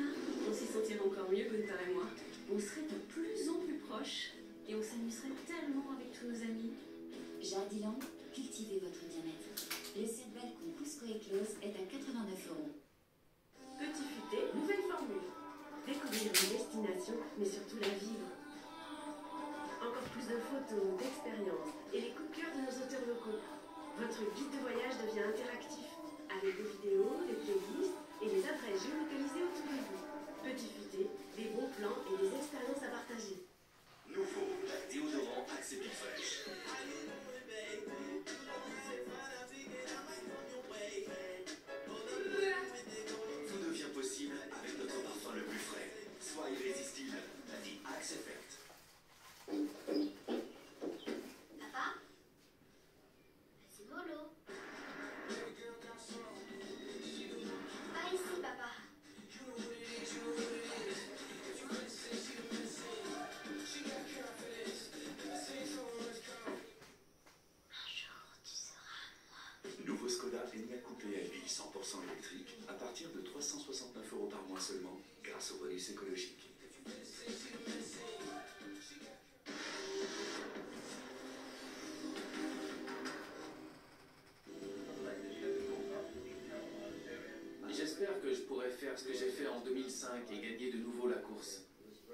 On s'y sentirait encore mieux, Gunther et moi. On serait de plus en plus proches et on s'amuserait tellement avec tous nos amis. Jardiland, cultivez votre bien-être. Le set balcon Cusco Éclose est à 89 €. Petit futé, nouvelle formule. Découvrir une destination, mais surtout la vivre. Encore plus de photos, d'expériences et les coups de cœur de nos auteurs locaux. Votre guide de voyage devient interactif, avec des vidéos, des playlists et des adresses géolocalisées autour de vous. Petit futé, des bons plans et des expériences à partager. Nouveau, déodorant Axe Big Fresh. Tout devient possible avec notre parfum le plus frais. Sois irrésistible. The Axe Effect. Papa? C'est mollo. Pas ici, papa. Nouveau Skoda Enyaq Coupé LV 100% électrique à partir de 369 € par mois seulement grâce au bonus écologique. J'espère que je pourrai faire ce que j'ai fait en 2005 et gagner de nouveau la course.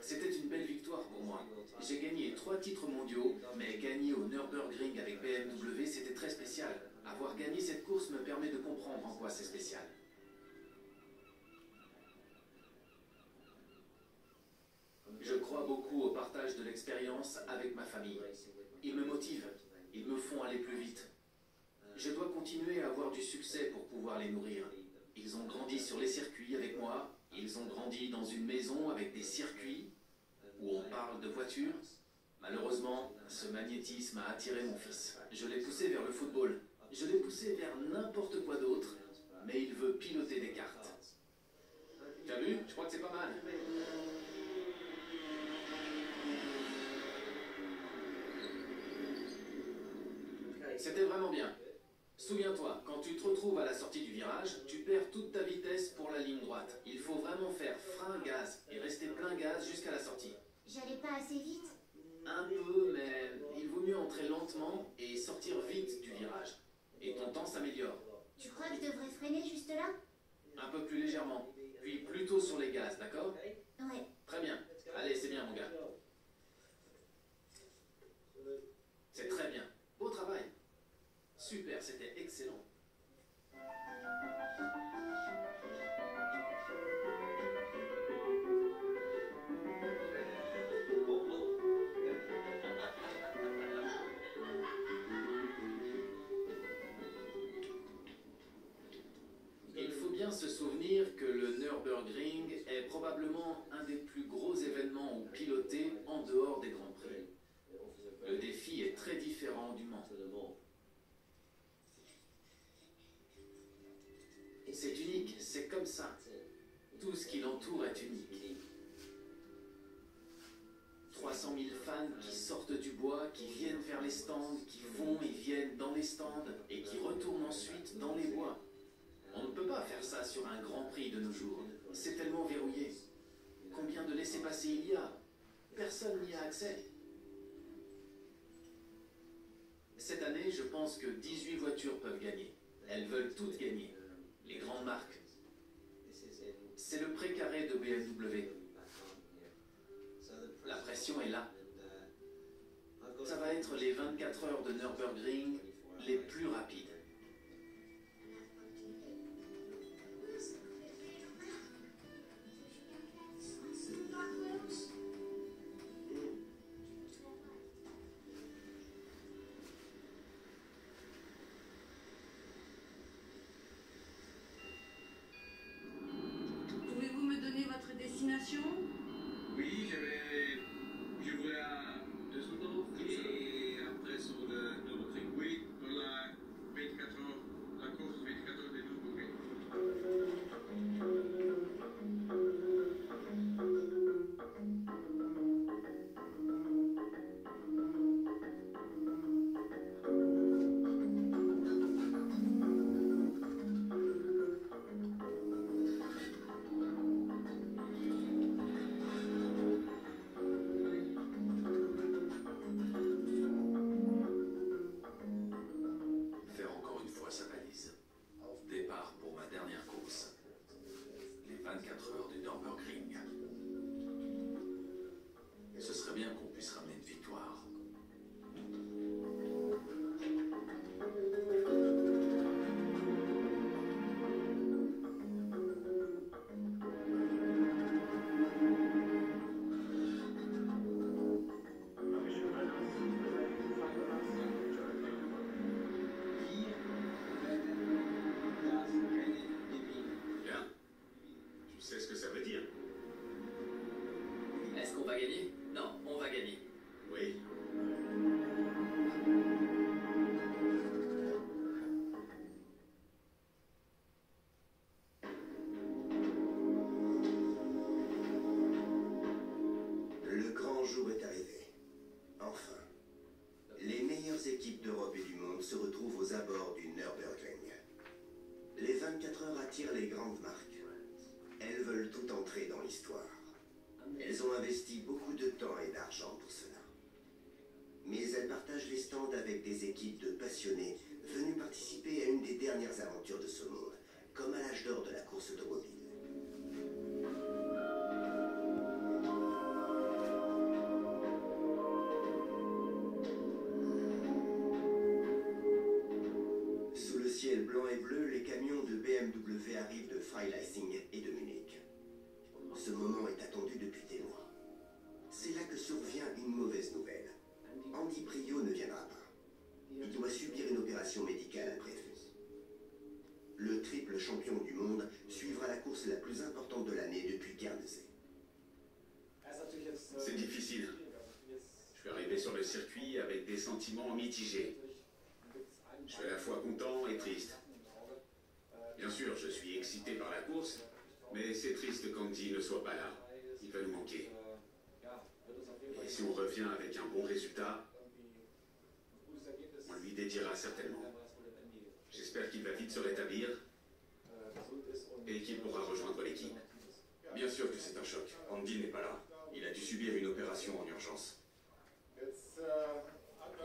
C'était une belle victoire pour moi. J'ai gagné 3 titres mondiaux, mais gagner au Nürburgring avec BMW, c'était très spécial. Avoir gagné cette course me permet de comprendre en quoi c'est spécial. Je crois beaucoup au partage de l'expérience avec ma famille. Ils me motivent, ils me font aller plus vite. Je dois continuer à avoir du succès pour pouvoir les nourrir. Ils ont grandi sur les circuits avec moi, ils ont grandi dans une maison avec des circuits où on parle de voitures. Malheureusement, ce magnétisme a attiré mon fils. Je l'ai poussé vers le football. Je l'ai poussé vers n'importe quoi d'autre, mais il veut piloter des karts. T'as vu? Je crois que c'est pas mal. C'était vraiment bien. Souviens-toi, quand tu te retrouves à la sortie du virage, tu perds toute ta vitesse pour la ligne droite. Il faut vraiment faire frein-gaz et rester plein gaz jusqu'à la sortie. J'allais pas assez vite? Un peu, mais il vaut mieux entrer lentement et sortir vite du virage. Et ton temps s'améliore. Tu crois que je devrais freiner juste là? Un peu plus légèrement, puis plutôt sur les gaz, d'accord? Ouais. Très bien. Allez, c'est bien, mon gars. C'est très bien. Beau travail. Super, c'était excellent. Il faut bien se souvenir que le Nürburgring est probablement un des plus gros événements où piloter en dehors des Grands Prix. Le défi est très différent du Mans. C'est unique, c'est comme ça. Tout ce qui l'entoure est unique. 300 000 fans qui sortent du bois, qui viennent vers les stands, qui vont et viennent dans les stands et qui retournent ensuite dans les bois. On ne peut pas faire ça sur un Grand Prix de nos jours. C'est tellement verrouillé. Combien de laissez-passer il y a? Personne n'y a accès. Cette année, je pense que 18 voitures peuvent gagner. Elles veulent toutes gagner. Les grandes marques. C'est le précaré de BMW. La pression est là. Ça va être les 24 heures de Nürburgring les plus rapides. Pouvez-vous me donner votre destination? Oui, je voulais à Düsseldorf et après sur le Nürburgring. Oui, pour la 24 heures, la course 24 heures de Nürburgring. Faire encore une fois sa valise. Départ pour ma dernière course. Les 24 heures du Nürburgring. Ce serait bien qu'on puisse ramener une victoire. Bien. Tu sais ce que ça veut dire? Est-ce qu'on va gagner? Non, on va gagner. Oui. Le grand jour est arrivé. Enfin. Les meilleures équipes d'Europe et du monde se retrouvent aux abords du Nürburgring. Les 24 heures attirent les grandes marques. Elles veulent tout entrer dans l'histoire. Elles ont investi beaucoup de temps et d'argent pour cela. Mais elles partagent les stands avec des équipes de passionnés venus participer à une des dernières aventures de ce monde, comme à l'âge d'or de la course automobile. Sous le ciel blanc et bleu, les camions de BMW arrivent de Freilassing et de Munich. Ce moment est attendu depuis des mois. C'est là que survient une mauvaise nouvelle. Andy Priaulx ne viendra pas. Il doit subir une opération médicale imprévue. Le triple champion du monde suivra la course la plus importante de l'année depuis Guernesey. C'est difficile. Je suis arrivé sur le circuit avec des sentiments mitigés. Je suis à la fois content et triste. Bien sûr, je suis excité par la course, mais c'est triste qu'Andy ne soit pas là. Il va nous manquer. Et si on revient avec un bon résultat, on lui dédiera certainement. J'espère qu'il va vite se rétablir et qu'il pourra rejoindre l'équipe. Bien sûr que c'est un choc. Andy n'est pas là. Il a dû subir une opération en urgence.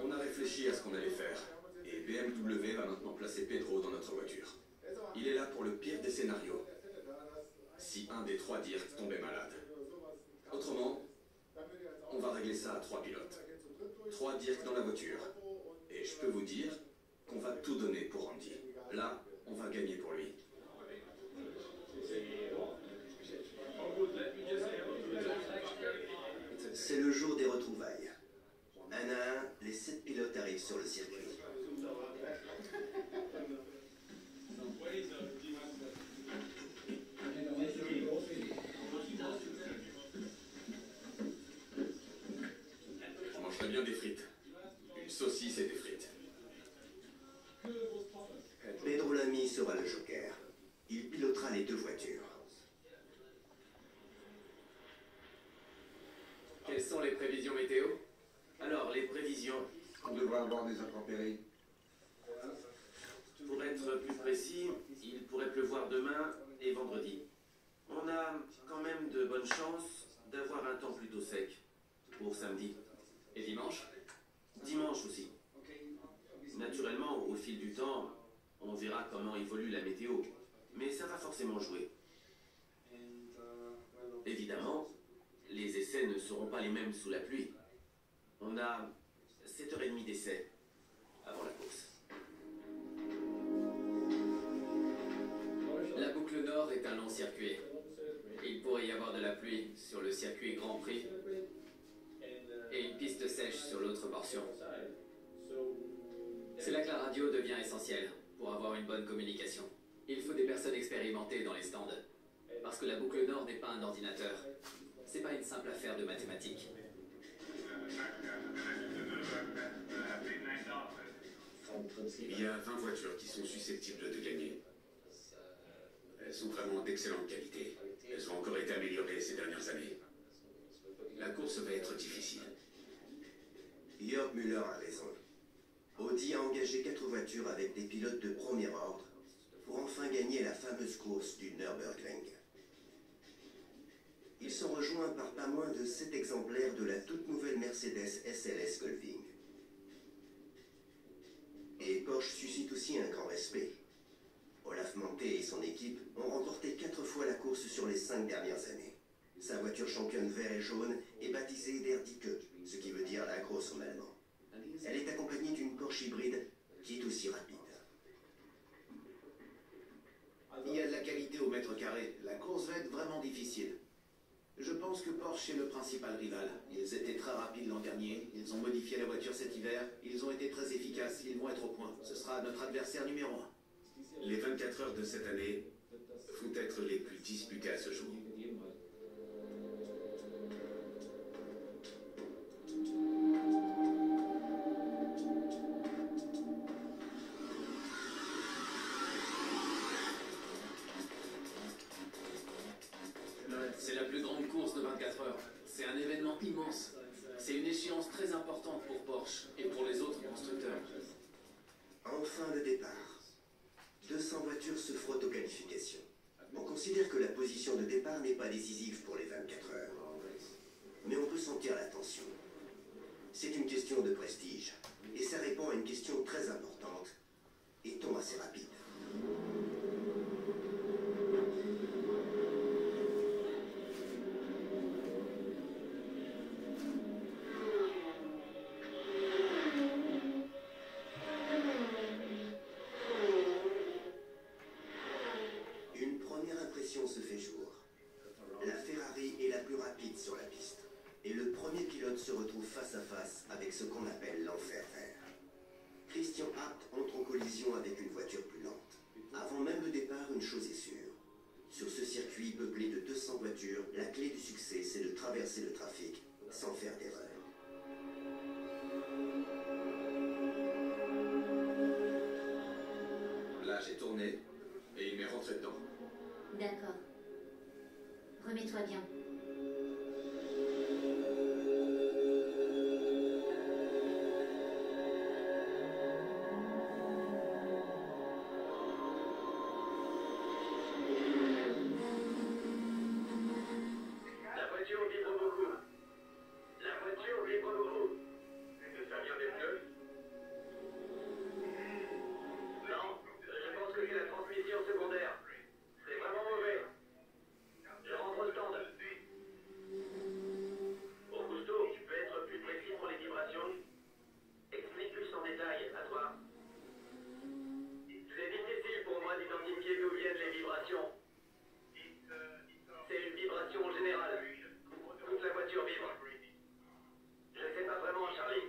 On a réfléchi à ce qu'on allait faire. Et BMW va maintenant placer Pedro dans notre voiture. Il est là pour le pire des scénarios. Si un des 3 Dirk tombait malade. Autrement, on va régler ça à 3 pilotes. 3 Dirk dans la voiture. Et je peux vous dire qu'on va tout donner pour Andy. Là, on va gagner pour lui. C'est le jour des retrouvailles. Un à un, les 7 pilotes arrivent sur le circuit. Je mangerais bien des frites. Une saucisse et des frites. Pedro Lamy sera le joker. Il pilotera les 2 voitures. Quelles sont les prévisions météo? Alors, les prévisions. On devrait avoir des intempéries. Pour Pour être plus précis, il pourrait pleuvoir demain et vendredi. On a quand même de bonnes chances d'avoir un temps plutôt sec pour samedi. Et dimanche? Dimanche aussi. Naturellement, au fil du temps, on verra comment évolue la météo. Mais ça va forcément jouer. Évidemment, les essais ne seront pas les mêmes sous la pluie. On a 7h30 d'essais avant la course. La boucle nord est un long circuit. Il pourrait y avoir de la pluie sur le circuit Grand Prix et une piste sèche sur l'autre portion. C'est là que la radio devient essentielle pour avoir une bonne communication. Il faut des personnes expérimentées dans les stands, parce que la boucle nord n'est pas un ordinateur. C'est pas une simple affaire de mathématiques. Il y a 20 voitures qui sont susceptibles de gagner. Elles sont vraiment d'excellente qualité. Elles ont encore été améliorées ces dernières années. La course va être difficile. Jörg Müller a raison. Audi a engagé 4 voitures avec des pilotes de premier ordre pour enfin gagner la fameuse course du Nürburgring. Ils sont rejoints par pas moins de 7 exemplaires de la toute nouvelle Mercedes SLS Gullwing. Et Porsche suscite aussi un grand respect. Olaf Monté et son équipe ont remporté 4 fois la course sur les 5 dernières années. Sa voiture championne vert et jaune est baptisée Der Dicke, ce qui veut dire la grosse en allemand. Elle est accompagnée d'une Porsche hybride qui est aussi rapide. Il y a de la qualité au mètre carré. La course va être vraiment difficile. Je pense que Porsche est le principal rival. Ils étaient très rapides l'an dernier. Ils ont modifié la voiture cet hiver. Ils ont été très efficaces. Ils vont être au point. Ce sera notre adversaire numéro 1. Les 24 heures de cette année vont être les plus disputées à ce jour. C'est la plus grande course de 24 heures. C'est un événement immense. C'est une échéance très importante pour Porsche et pour les autres constructeurs. Enfin le départ. 200 voitures se frottent aux qualifications. On considère que la position de départ n'est pas décisive pour les 24 heures. Mais on peut sentir la tension. C'est une question de prestige. Et ça répond à une question très importante. Est-on assez rapide ? Se fait jour. La Ferrari est la plus rapide sur la piste. Et le premier pilote se retrouve face à face avec ce qu'on appelle l'enfer vert. Christian Abt entre en collision avec une voiture plus lente. Avant même le départ, une chose est sûre. Sur ce circuit peuplé de 200 voitures, la clé du succès, c'est de traverser le trafic sans faire d'erreur. Là, j'ai tourné et il m'est rentré dedans. D'accord. Remets-toi bien. La voiture vibre beaucoup. La voiture vibre beaucoup. Ça vient des pneus? Non, je pense que c'est la transmission secondaire. C'est vraiment mauvais. Je rentre au stand. Augusto, tu peux être plus précis pour les vibrations? Explique plus en détail, à toi. C'est difficile pour moi d'identifier d'où viennent les vibrations. C'est une vibration générale. Toute la voiture vibre. Je sais pas vraiment, Charlie.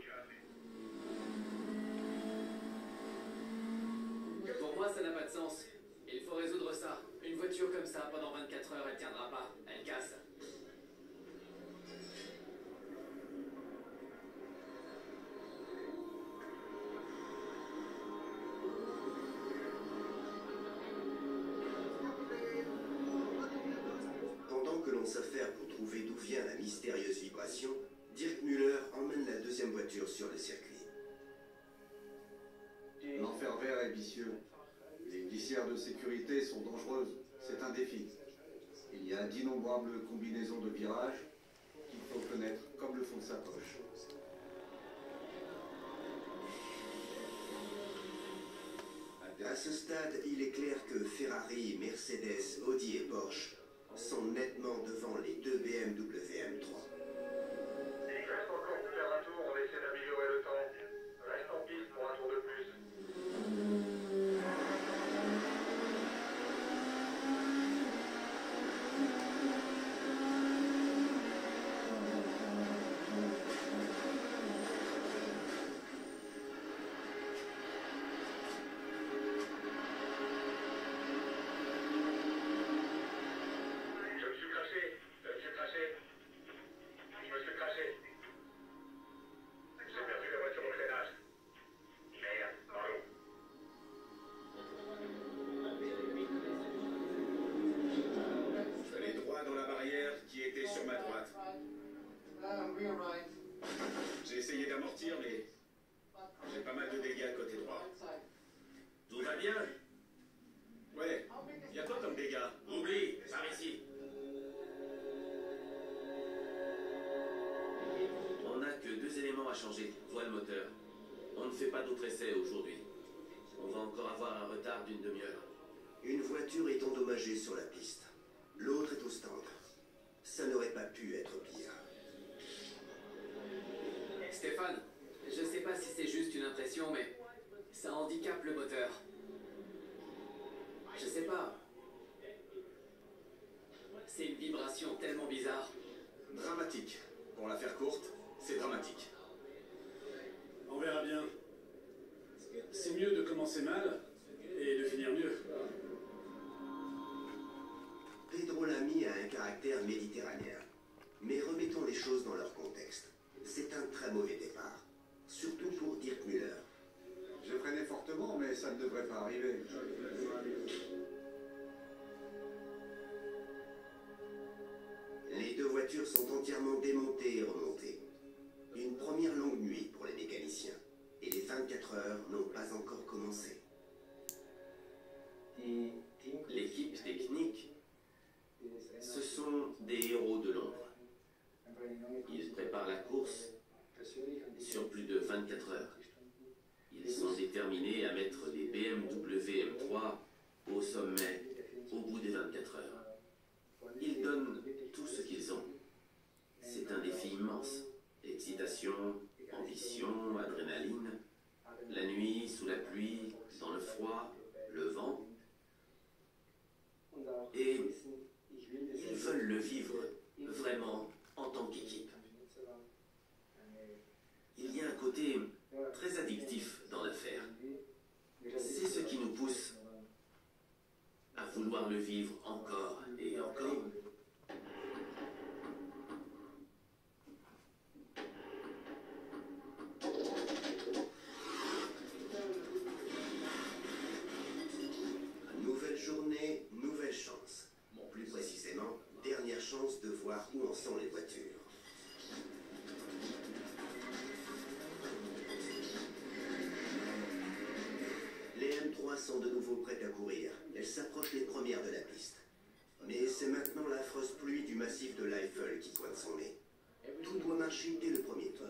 Pour moi, ça n'a pas de sens. Il faut résoudre ça. Une voiture comme ça, pendant 24 heures, elle tiendra pas. Elle casse. Pendant que l'on s'affaire pour trouver d'où vient la mystérieuse vibration, Dirk Müller emmène la deuxième voiture sur le circuit. L'enfer vert est vicieux. Les glissières de sécurité sont dangereuses, c'est un défi. Il y a d'innombrables combinaisons de virages qu'il faut connaître comme le fond de sa poche. À ce stade, il est clair que Ferrari, Mercedes, Audi et Porsche sont nettement devant les deux BMW M3. Il reste encore pour faire un tour, on essaie d'améliorer le temps. Reste en piste pour un tour de plus. J'ai essayé d'amortir, mais j'ai pas mal de dégâts côté droit. Tout va bien? Ouais. Y a quoi comme dégâts? Oublie, par ici. On n'a que 2 éléments à changer, voile moteur. On ne fait pas d'autres essais aujourd'hui. On va encore avoir un retard d'une demi-heure. Une voiture est endommagée sur la piste. L'autre est au stand. Ça n'aurait pas pu être pire. Stéphane, je sais pas si c'est juste une impression, mais ça handicape le moteur. Je sais pas. C'est une vibration tellement bizarre. Dramatique. Pour la faire courte, c'est dramatique. On verra bien. C'est mieux de commencer mal et de finir mieux. Pedro Lamy a un caractère méditerranéen. Mais remettons les choses dans leur contexte. C'est un très mauvais départ. Surtout pour Dirk Müller. J'ai freiné fortement, mais ça ne devrait pas arriver. Les deux voitures sont entièrement démontées et remontées. Une première longue nuit pour les mécaniciens. Et les 24 heures n'ont pas encore commencé. L'équipe technique, ce sont des héros de l'ombre. Ils préparent la course sur plus de 24 heures. Ils sont déterminés à mettre les BMW M3 au sommet au bout des 24 heures. Ils donnent tout ce qu'ils ont. C'est un défi immense. Excitation, ambition, adrénaline. La nuit, sous la pluie, dans le froid, le vent. Et ils veulent le vivre vraiment en tant qu'équipe. Il y a un côté très addictif dans l'affaire. C'est ce qui nous pousse à vouloir le vivre encore et encore. Nouvelle journée, nouvelle chance. Plus précisément, dernière chance de voir où en sont les voitures. Les M3 sont de nouveau prêtes à courir. Elles s'approchent les premières de la piste. Mais c'est maintenant l'affreuse pluie du massif de l'Eifel qui pointe son nez. Tout doit marcher dès le premier tour.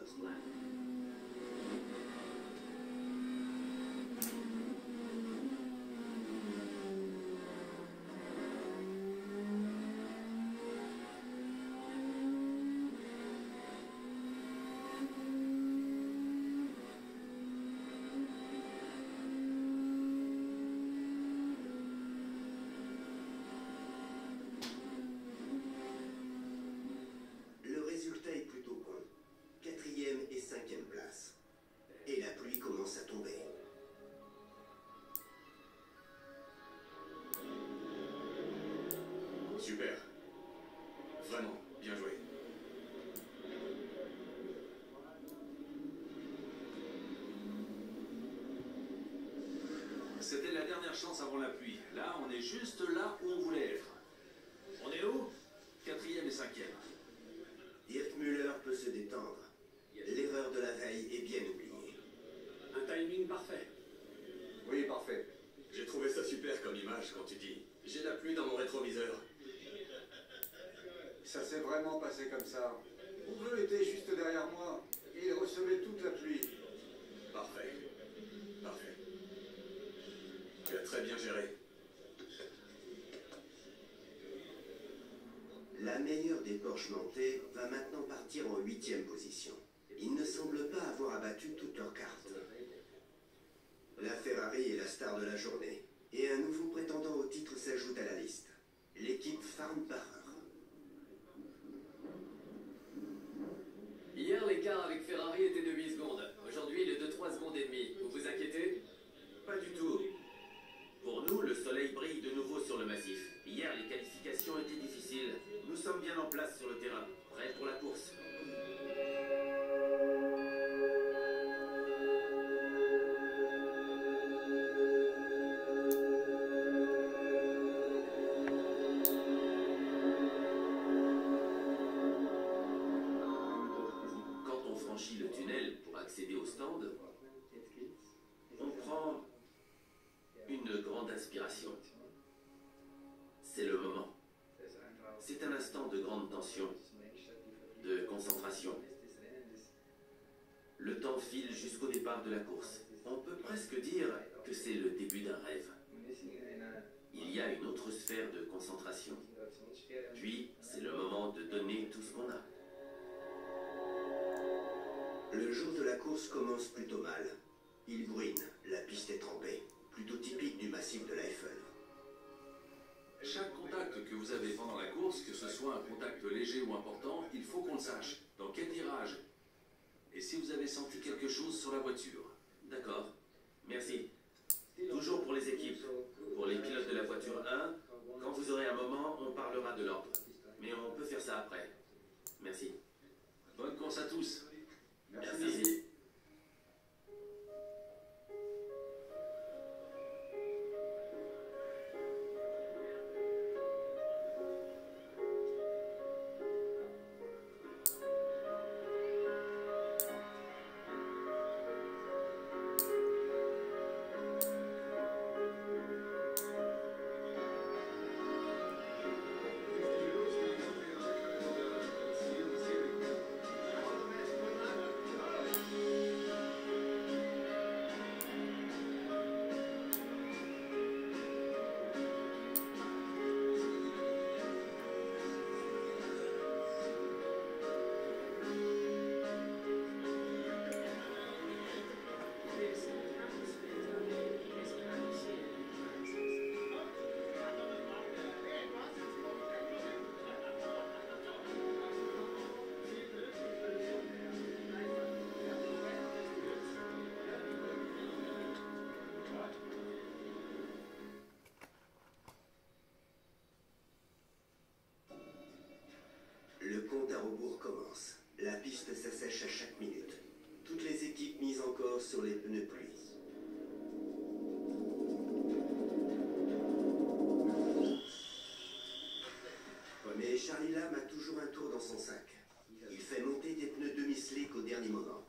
Le résultat est plutôt bon. 4e et 5e place. Et la pluie commence à tomber. Super. Vraiment, bien joué. C'était la dernière chance avant la pluie. Là, on est juste là où on voulait être. On est où? 4e et 5e. Dirk Müller peut se détendre. L'erreur de la veille est bien oubliée. Un timing parfait. Oui, parfait. J'ai trouvé ça super. pluie dans mon rétroviseur. Ça s'est vraiment passé comme ça. Ouveux était juste derrière moi. Et il recevait toute la pluie. Parfait. Parfait. Tu as très bien géré. La meilleure des Porsche montées va maintenant partir en 8e position. Ils ne semblent pas avoir abattu toutes leurs cartes. La Ferrari est la star de la journée. Et un nouveau prétendant au titre s'ajoute à la liste. L'équipe Farnbacher. Hier, l'écart avec Ferrari était de 8 secondes. Aujourd'hui, il est de 3 secondes et demie. Vous vous inquiétez? Pas du tout. Pour nous, le soleil brille de nouveau sur le massif. Hier, les qualifications étaient difficiles. Nous sommes bien en place sur le terrain, prêts pour la course. Quand on franchit le tunnel pour accéder au stand, on prend une grande inspiration. C'est le moment. C'est un instant de grande tension, de concentration. Le temps file jusqu'au départ de la course. On peut presque dire que c'est le début d'un rêve. Il y a une autre sphère de concentration. Puis, c'est le moment de donner tout ce qu'on a. Le jour de la course commence plutôt mal. Il bruine, la piste est trempée, plutôt typique du massif de l'Eiffel. Chaque contact que vous avez pendant la course, que ce soit un contact léger ou important, il faut qu'on le sache. Dans quel virage? Et si vous avez senti quelque chose sur la voiture? D'accord. Merci. Toujours pour les équipes. Pour les pilotes de la voiture 1, quand vous aurez un moment, on parlera de l'ordre. Mais on peut faire ça après. Merci. Bonne course à tous. Merci. Le compte à rebours commence. La piste s'assèche à chaque minute. Toutes les équipes mises encore sur les pneus pluie. Mais Charlie Lam a toujours un tour dans son sac. Il fait monter des pneus demi-slick au dernier moment.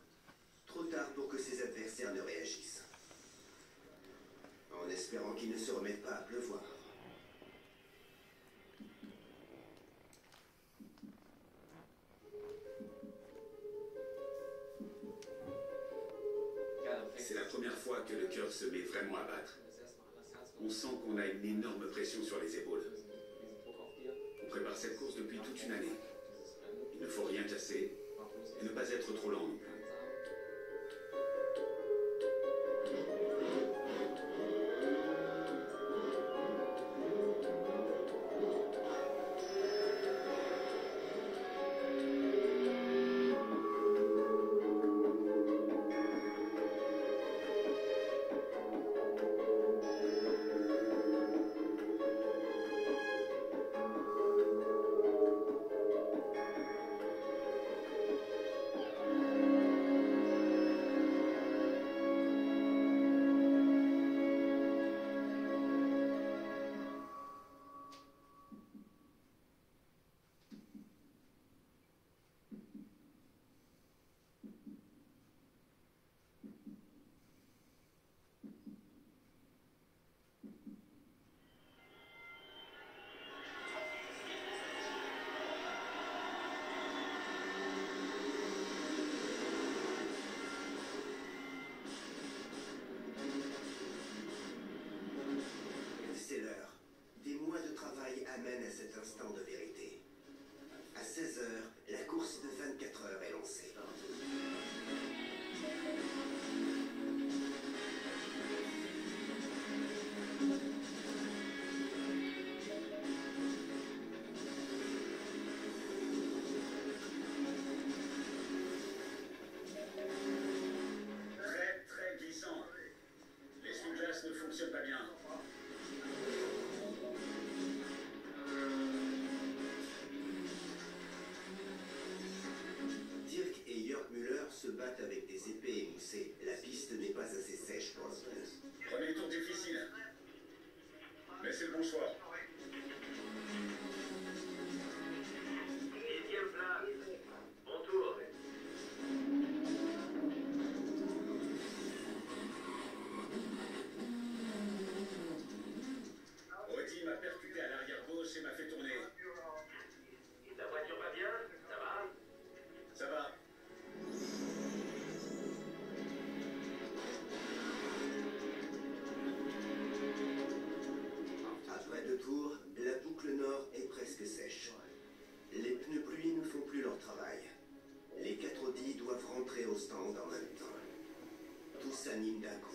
Trop tard pour que ses adversaires ne réagissent. En espérant qu'ils ne se remettent pas à pleuvoir. C'est la première fois que le cœur se met vraiment à battre. On sent qu'on a une énorme pression sur les épaules. On prépare cette course depuis toute une année. Il ne faut rien casser et ne pas être trop lent non plus. s'animent d'un coup.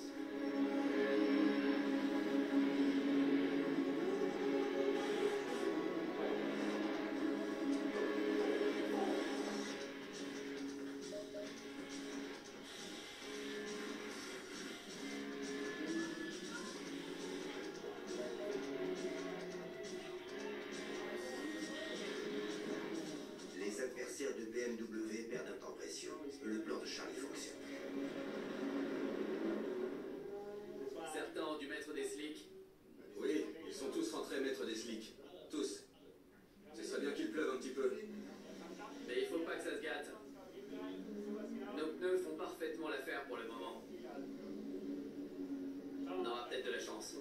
Les adversaires de BMW perdent un temps précieux. Le plan de Charlie fonctionne. Certains ont dû mettre des slicks. Oui, ils sont tous rentrés maître des slicks. Tous. Ce serait bien qu'il pleuve un petit peu. Mais il faut pas que ça se gâte. Nos pneus font parfaitement l'affaire pour le moment. On aura peut-être de la chance.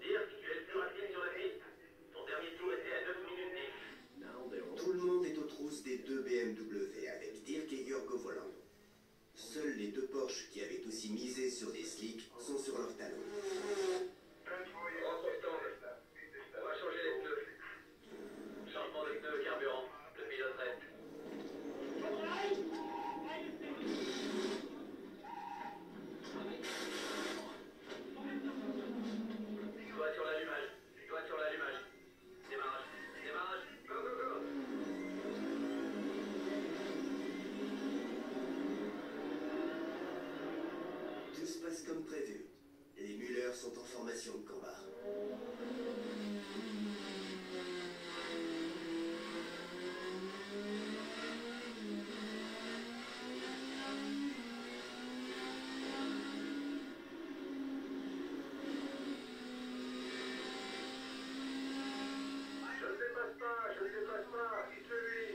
Dirk, tu es le plus rapide sur la piste. Ton dernier tour était à 9 minutes 10. Tout le monde est aux trousses des deux BMW avec Dirk et Jörg au volant. Seuls les deux Porsche qui avaient aussi misé sur des slicks sont sur leurs talons. Rentre au stand. On va changer les pneus. Changement de pneus carburant. Le pilote reste. Toi sur l'allumage. Toi sur l'allumage. Démarrage. Démarrage. Go, go, go. Tout se passe comme prévu. Les Müller sont en formation de combat. Je ne dépasse pas, je ne dépasse pas. Dites-le-lui.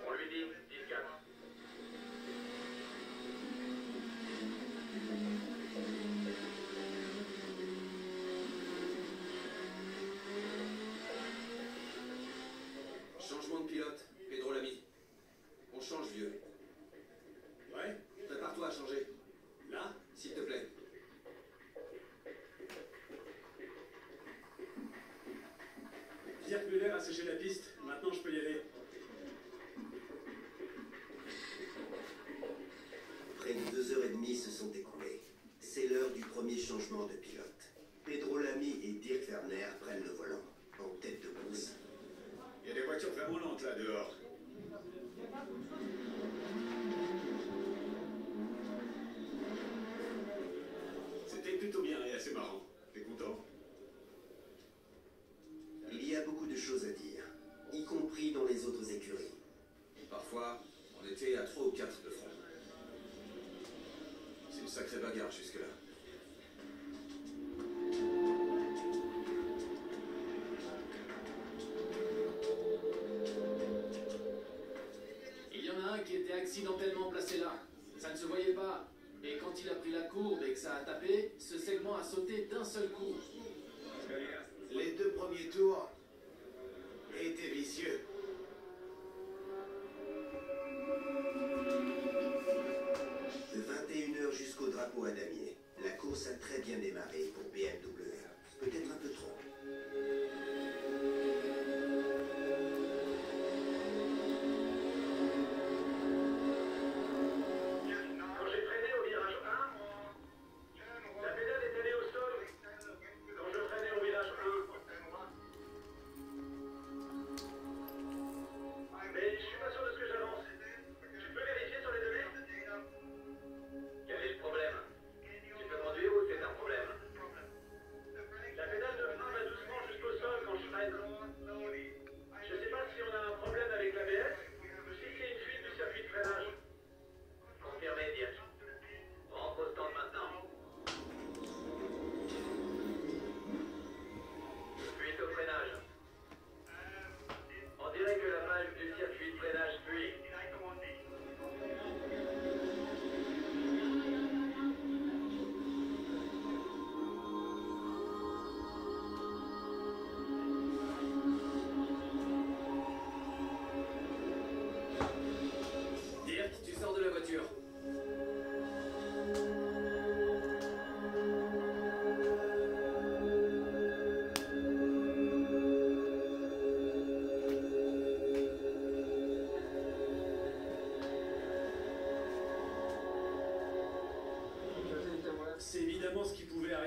On lui dit 10-4. Changement de pilote. Pedro Lamy. On change, vieux. Ouais? Prépare-toi à changer. Là? S'il te plaît. Dirk Müller a séché la piste. Maintenant, je peux y aller. Près de 2h30 se sont écoulées. C'est l'heure du premier changement de pilote. Pedro Lamy et Dirk Werner prennent le volant, en tête de course. Il y a des voitures flamboyantes là dehors. C'était plutôt bien et assez marrant. T'es content? Il y a beaucoup de choses à dire, y compris dans les autres écuries. Parfois, on était à 3 ou 4 de front. C'est une sacrée bagarre jusque-là. Il y en a un qui était accidentellement placé là. Ça ne se voyait pas. Et quand il a pris la courbe et que ça a tapé, ce segment a sauté d'un seul coup. Les deux premiers tours étaient vicieux. De 21h jusqu'au drapeau à damier, la course a très bien démarré pour BMW. Peut-être un peu trop. Quand j'ai freiné au virage 1, la pédale est allée au sol. Quand je freinais au virage 1. Mais je suis pas sûr de ce que j'avance. Tu peux vérifier sur les données? Quel est le problème? Tu peux conduire ou c'est un problème?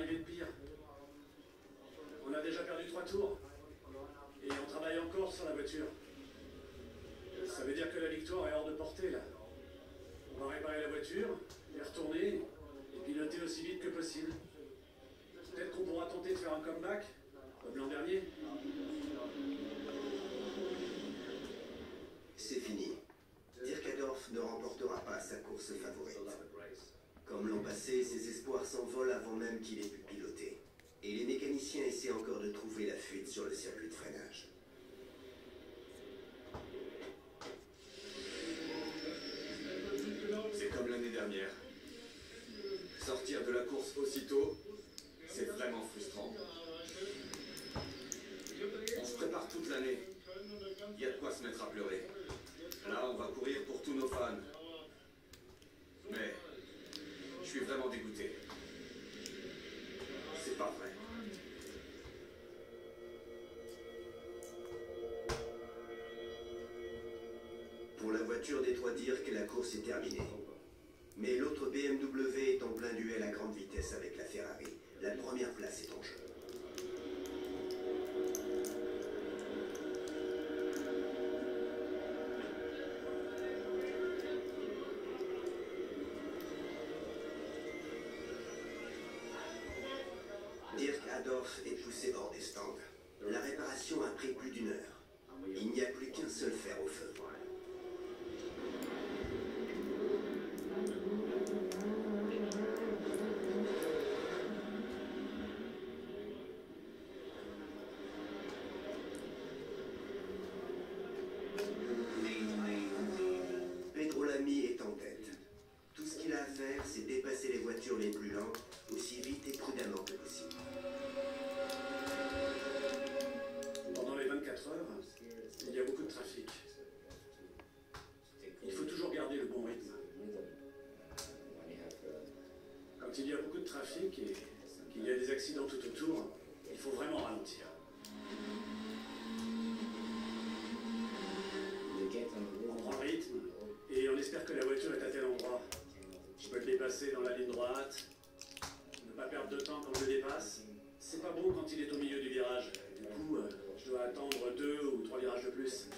arriver de pire. On a déjà perdu 3 tours. Et on travaille encore sur la voiture. Ça veut dire que la victoire est hors de portée, là. On va réparer la voiture, y retourner, et piloter aussi vite que possible. Peut-être qu'on pourra tenter de faire un comeback, comme l'an dernier. C'est fini. Dirk Adolphe ne remportera pas sa course favorite. Comme l'an passé, ses espoirs s'envolent avant même qu'il ait pu piloter. Et les mécaniciens essaient encore de trouver la fuite sur le circuit de freinage. C'est comme l'année dernière. Sortir de la course aussitôt, c'est vraiment frustrant. On se prépare toute l'année. Il y a de quoi se mettre à pleurer. Là, on va courir pour tous nos fans. Mais je suis vraiment dégoûté. C'est pas vrai. Pour la voiture des 3 Dirk, la course est terminée. Mais l'autre BMW est en plein duel à grande vitesse avec la Ferrari. La première place est en jeu. Dirk Adolphe est poussé hors des stands. La réparation a pris plus d'1 heure. Il n'y a plus qu'un seul fer au feu. Pedro Lamy est en tête. Tout ce qu'il a à faire, c'est dépasser les voitures les plus lentes aussi vite et prudemment que possible. Pendant les 24 heures, il y a beaucoup de trafic. Il faut toujours garder le bon rythme. Quand il y a beaucoup de trafic et qu'il y a des accidents tout autour, il faut vraiment ralentir. On prend le rythme et on espère que la voiture est à tel endroit. Je peux le dépasser dans la ligne droite, ne pas perdre de temps quand je le dépasse. C'est pas bon quand il est au milieu du virage. Du coup, je dois attendre 2 ou 3 virages de plus.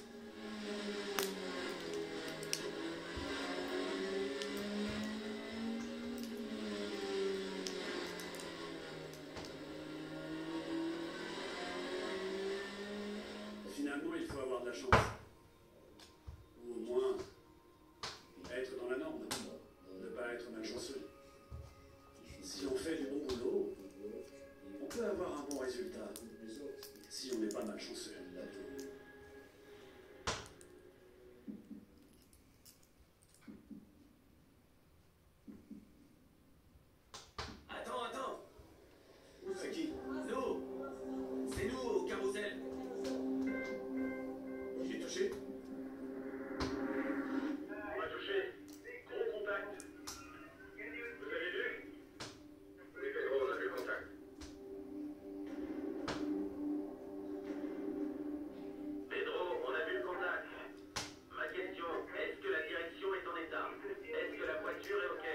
Finalement, il faut avoir de la chance. Ou au moins, être dans la norme. Ne pas être malchanceux. Si on fait du bon boulot, on peut avoir un bon résultat. Si on n'est pas malchanceux. Attends. C'est qui? Nous. C'est nous au carrousel. J'ai touché. Pas touché. Gros contact. Vous avez vu? Oui, Pedro, on a vu le contact. Pedro, on a vu le contact. Ma question, est-ce que la direction est en état? Est-ce que la voiture est OK?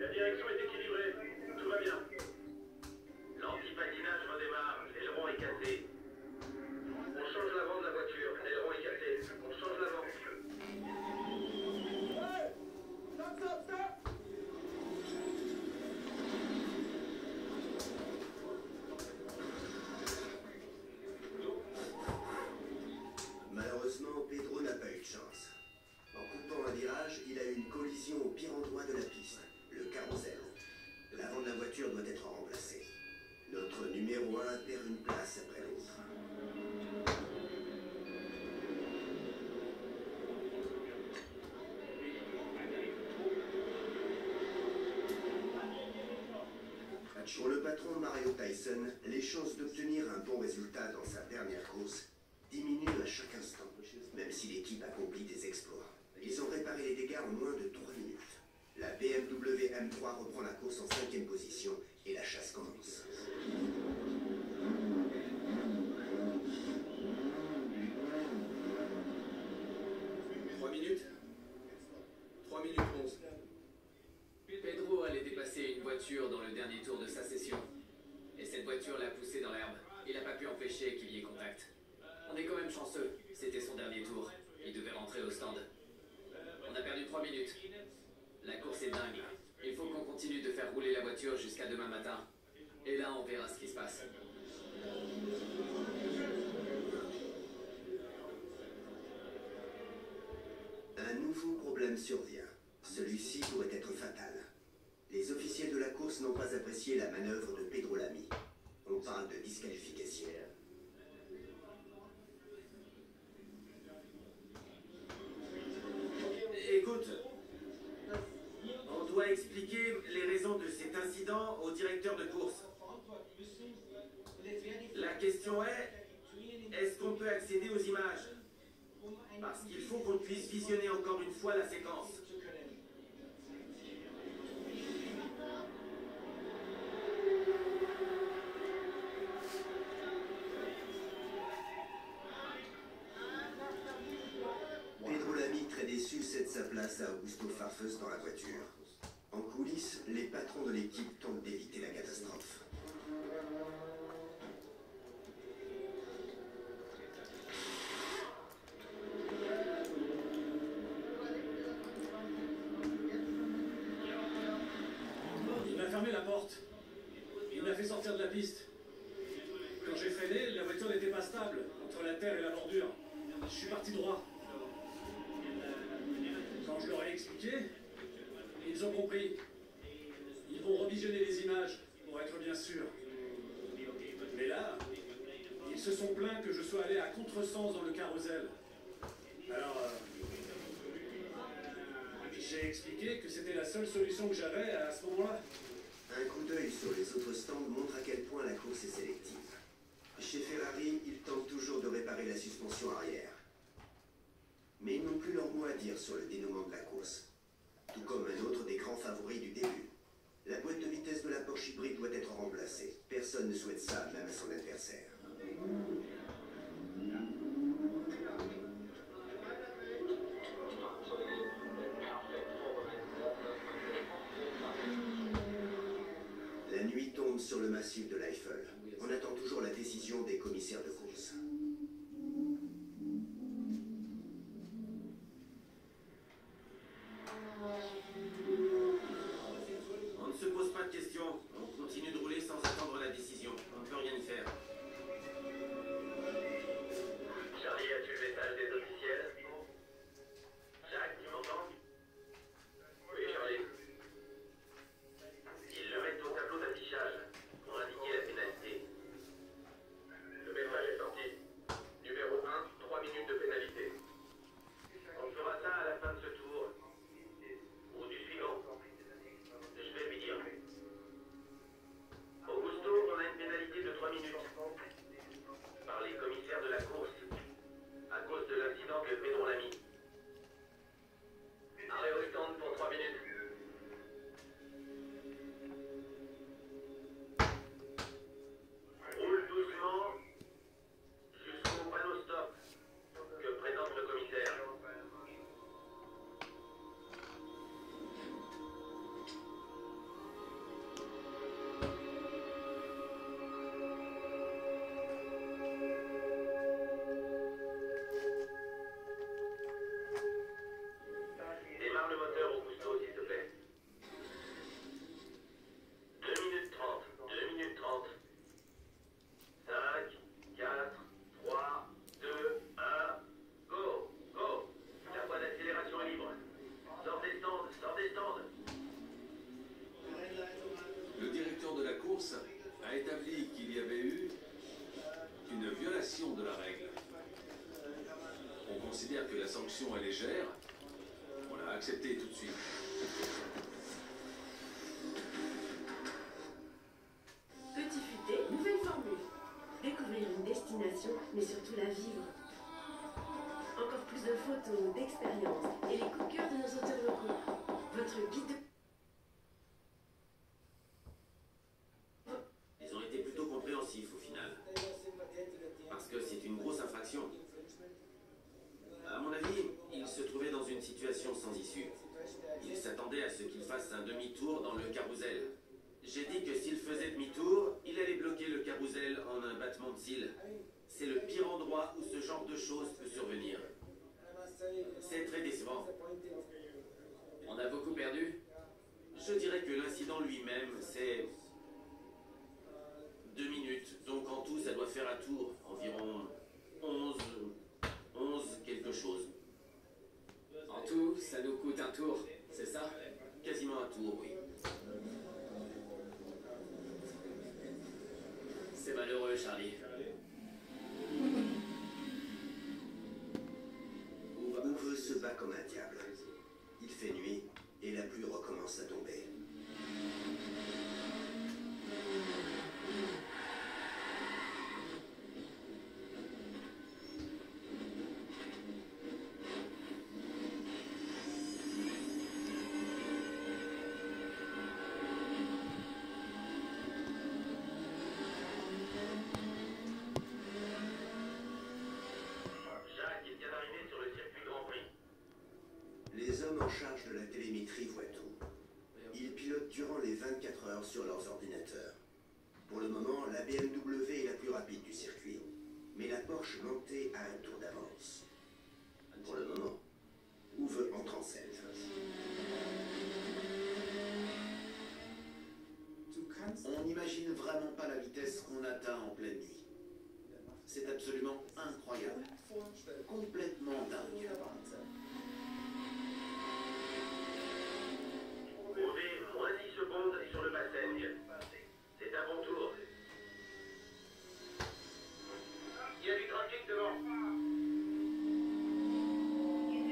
La direction est équilibrée. Tout va bien. L'antipatinage redémarre. L'aileron est cassé. On change l'avant de la voiture. L'aileron est cassé. On change l'avant. Malheureusement, Pedro n'a pas eu de chance. En coupant un virage, il a eu une collision au pire endroit de la piste, le carrousel. L'avant de la voiture doit être remplacé. Notre numéro 1 perd une place après l'autre. Pour le patron Mario Tyson, les chances d'obtenir un bon résultat dans sa dernière course diminuent à chaque instant, même si l'équipe accomplit des exploits. Ils ont réparé les dégâts en moins de 3 minutes. La BMW M3 reprend la course en 5e position et la chasse commence. Minutes. Il n'a pas pu empêcher qu'il y ait contact. On est quand même chanceux. C'était son dernier tour. Il devait rentrer au stand. On a perdu 3 minutes. La course est dingue, là. Il faut qu'on continue de faire rouler la voiture jusqu'à demain matin. Et là, on verra ce qui se passe. Un nouveau problème survient. Celui-ci pourrait être fatal. Les officiels de la course n'ont pas apprécié la manœuvre de Pedro Lamy. On parle de disqualification. Écoute, on doit expliquer les raisons de cet incident au directeur de course. La question est-ce qu'on peut accéder aux images? Parce qu'il faut qu'on puisse visionner encore une fois la séquence. Pedro Lamy, très déçu, cède sa place à Augusto Farfus dans la voiture. En coulisses, les patrons de l'équipe tentent d'éviter la catastrophe. Il m'a fermé la porte. Il m'a fait sortir de la piste. Quand j'ai freiné, la voiture n'était pas stable entre la terre et la bordure. Je suis parti droit. Quand je leur ai expliqué, ils ont compris. Ils vont revisionner les images pour être bien sûrs. Mais là, ils se sont plaints que je sois allé à contresens dans le carrousel. Alors, j'ai expliqué que c'était la seule solution que j'avais à ce moment-là. Un coup d'œil sur les autres stands montre à quel point la course est sélective. Chez Ferrari, ils tentent toujours de réparer la suspension arrière. Mais ils n'ont plus leur mot à dire sur le dénouement de la course. Tout comme un autre des grands favoris du début. La boîte de vitesse de la Porsche hybride doit être remplacée. Personne ne souhaite ça, même à son adversaire. La nuit tombe sur le massif de l'Eifel. On attend toujours la décision des commissaires de course. On ne se pose pas de questions. On continue de rouler sans attendre la décision. On ne peut rien y faire. Charlie, as-tu le message des officiels? Jack, tu m'entends? Oui, Charlie. Ils le mettent au tableau d'affichage pour indiquer la pénalité. Le message est sorti. Numéro 1, 3 minutes de pénalité. On fera ça à la fin de ce tour. Ou du suivant. Je vais lui dire. Augusto, on a une pénalité de 3 minutes. Par les commissaires de la course. À cause de l'incident de Pedro Lamy. Arrêt au stand pour 3 minutes. Roule doucement jusqu'au panneau stop que présente le commissaire. Démarre le moteur, Augusto, s'il te plaît. 2 minutes 30. 2 minutes 30. 5, 4, 3, 2, 1, go, go. La voie d'accélération est libre. Sors des stands, sors des stands. Le directeur de la course a établi qu'il y avait eu une violation de la règle. On considère que la sanction est légère. On l'a accepté tout de suite. Petit futé, nouvelle formule. Découvrir une destination, mais surtout la vivre. Encore plus de photos, d'expériences et les coups de cœur de nos auteurs locaux. Votre guide de... Ils ont été plutôt compréhensifs au final. Parce que c'est une grosse infraction. À mon avis, ils se trouvaient dans une situation sans issue. Ils s'attendaient à ce qu'il fasse un demi-tour dans le carrousel. J'ai dit que s'il faisait demi-tour, il allait bloquer le carrousel en un battement Council. C'est le pire endroit où ce genre de choses peut survenir. C'est très décevant. On a beaucoup perdu. Je dirais que l'incident lui-même, c'est 2 minutes. Donc en tout, ça doit faire un tour. Environ 11 quelque chose. En tout, ça nous coûte un tour, c'est ça? Quasiment un tour, oui. C'est malheureux, Charlie. Uwe se bat comme un diable. Il fait nuit et la pluie recommence à tomber. Jacques, il vient d'arriver sur le circuit Grand Prix. Les hommes en charge de la télémétrie voient tout. Ils pilotent durant les 24 heures sur leurs ordinateurs. Pour le moment, la BMW est la plus rapide du circuit, mais la Porsche montée a un tour d'avance. Pour le moment, Uwe entre en scène. On n'imagine vraiment pas la vitesse qu'on atteint en pleine nuit. C'est absolument incroyable. Complètement dingue. Roulez moins 10 secondes sur le passing. C'est un bon tour. Il y a du trafic devant.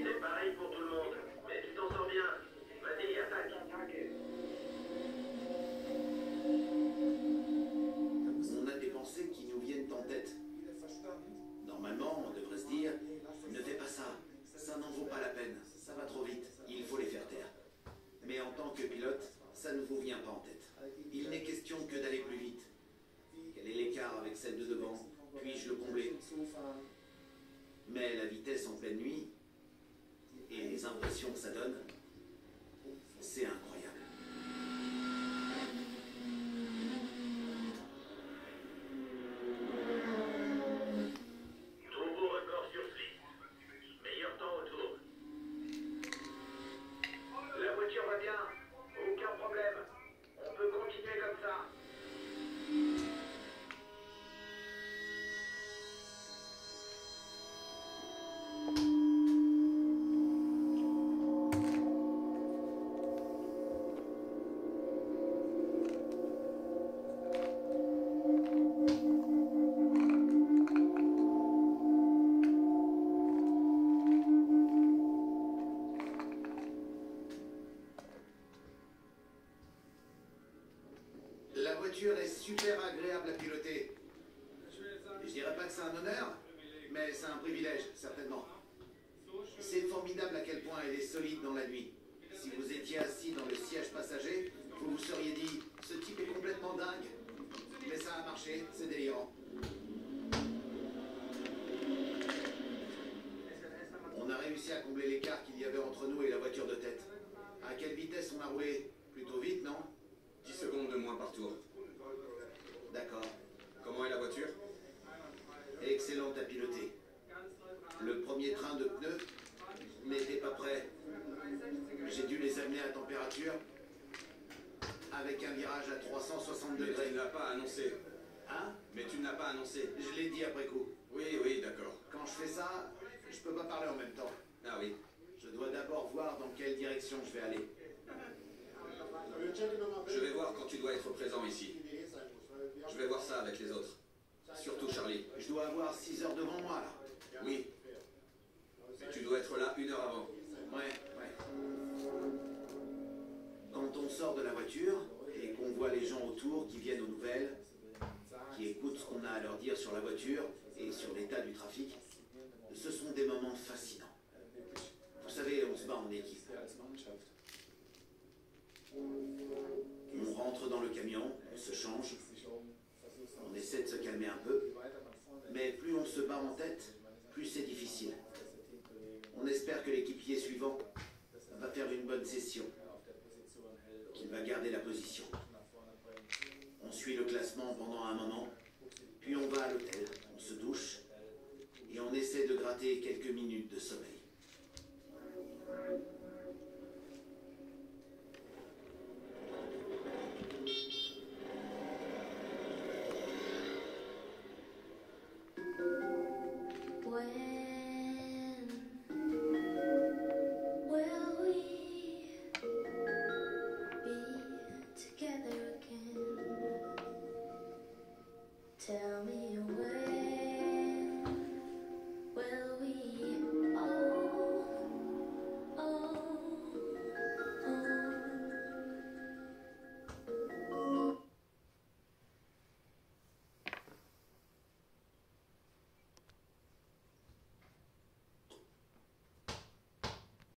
C'est pareil pour tout le monde, mais tu t'en sors bien. Vas-y, attaque. On a des pensées qui nous viennent en tête. Normalement, on devrait se dire, ne fais pas ça, ça n'en vaut pas la peine, ça va trop vite, il faut les faire taire. Mais en tant que pilote, ça ne vous vient pas en tête. Il n'est question que d'aller plus vite. Quel est l'écart avec celle de devant? Puis-je le combler? Mais la vitesse en pleine nuit, et les impressions que ça donne, c'est incroyable. Nouveau record sur Swift. Meilleur temps au tour. La voiture va bien. Aucun problème. On peut continuer comme ça. La voiture est super agréable à piloter. Je dirais pas que c'est un honneur, mais c'est un privilège, certainement. C'est formidable à quel point elle est solide dans la nuit. Si vous étiez assis dans le siège passager, vous vous seriez dit, ce type est complètement dingue. Mais ça a marché, c'est délirant. On a réussi à combler l'écart qu'il y avait entre nous et la voiture de tête. À quelle vitesse on a roulé? Plutôt vite, non? 10 secondes de moins par tour. D'accord. Comment est la voiture? Excellente à piloter. Le premier train de pneus n'était pas prêt. J'ai dû les amener à température avec un virage à 360 Mais degrés. tu ne l'as pas annoncé. Hein? Mais tu ne l'as pas annoncé. Je l'ai dit après coup. Oui, d'accord. Quand je fais ça, je peux pas parler en même temps. Ah oui. Je dois d'abord voir dans quelle direction je vais aller. Je vais voir quand tu dois être présent ici. Je vais voir ça avec les autres. Surtout Charlie. Je dois avoir 6 heures devant moi, là. Oui. Mais tu dois être là 1 heure avant. Ouais. Quand on sort de la voiture et qu'on voit les gens autour qui viennent aux nouvelles, qui écoutent ce qu'on a à leur dire sur la voiture et sur l'état du trafic, ce sont des moments fascinants. Vous savez, on se bat en équipe. On rentre dans le camion, on se change, on essaie de se calmer un peu, mais plus on se bat en tête, plus c'est difficile. On espère que l'équipier suivant va faire une bonne session, qu'il va garder la position. On suit le classement pendant un moment, puis on va va à l'hôtel, on se douche et on essaie de gratter quelques minutes de sommeil. Ouais.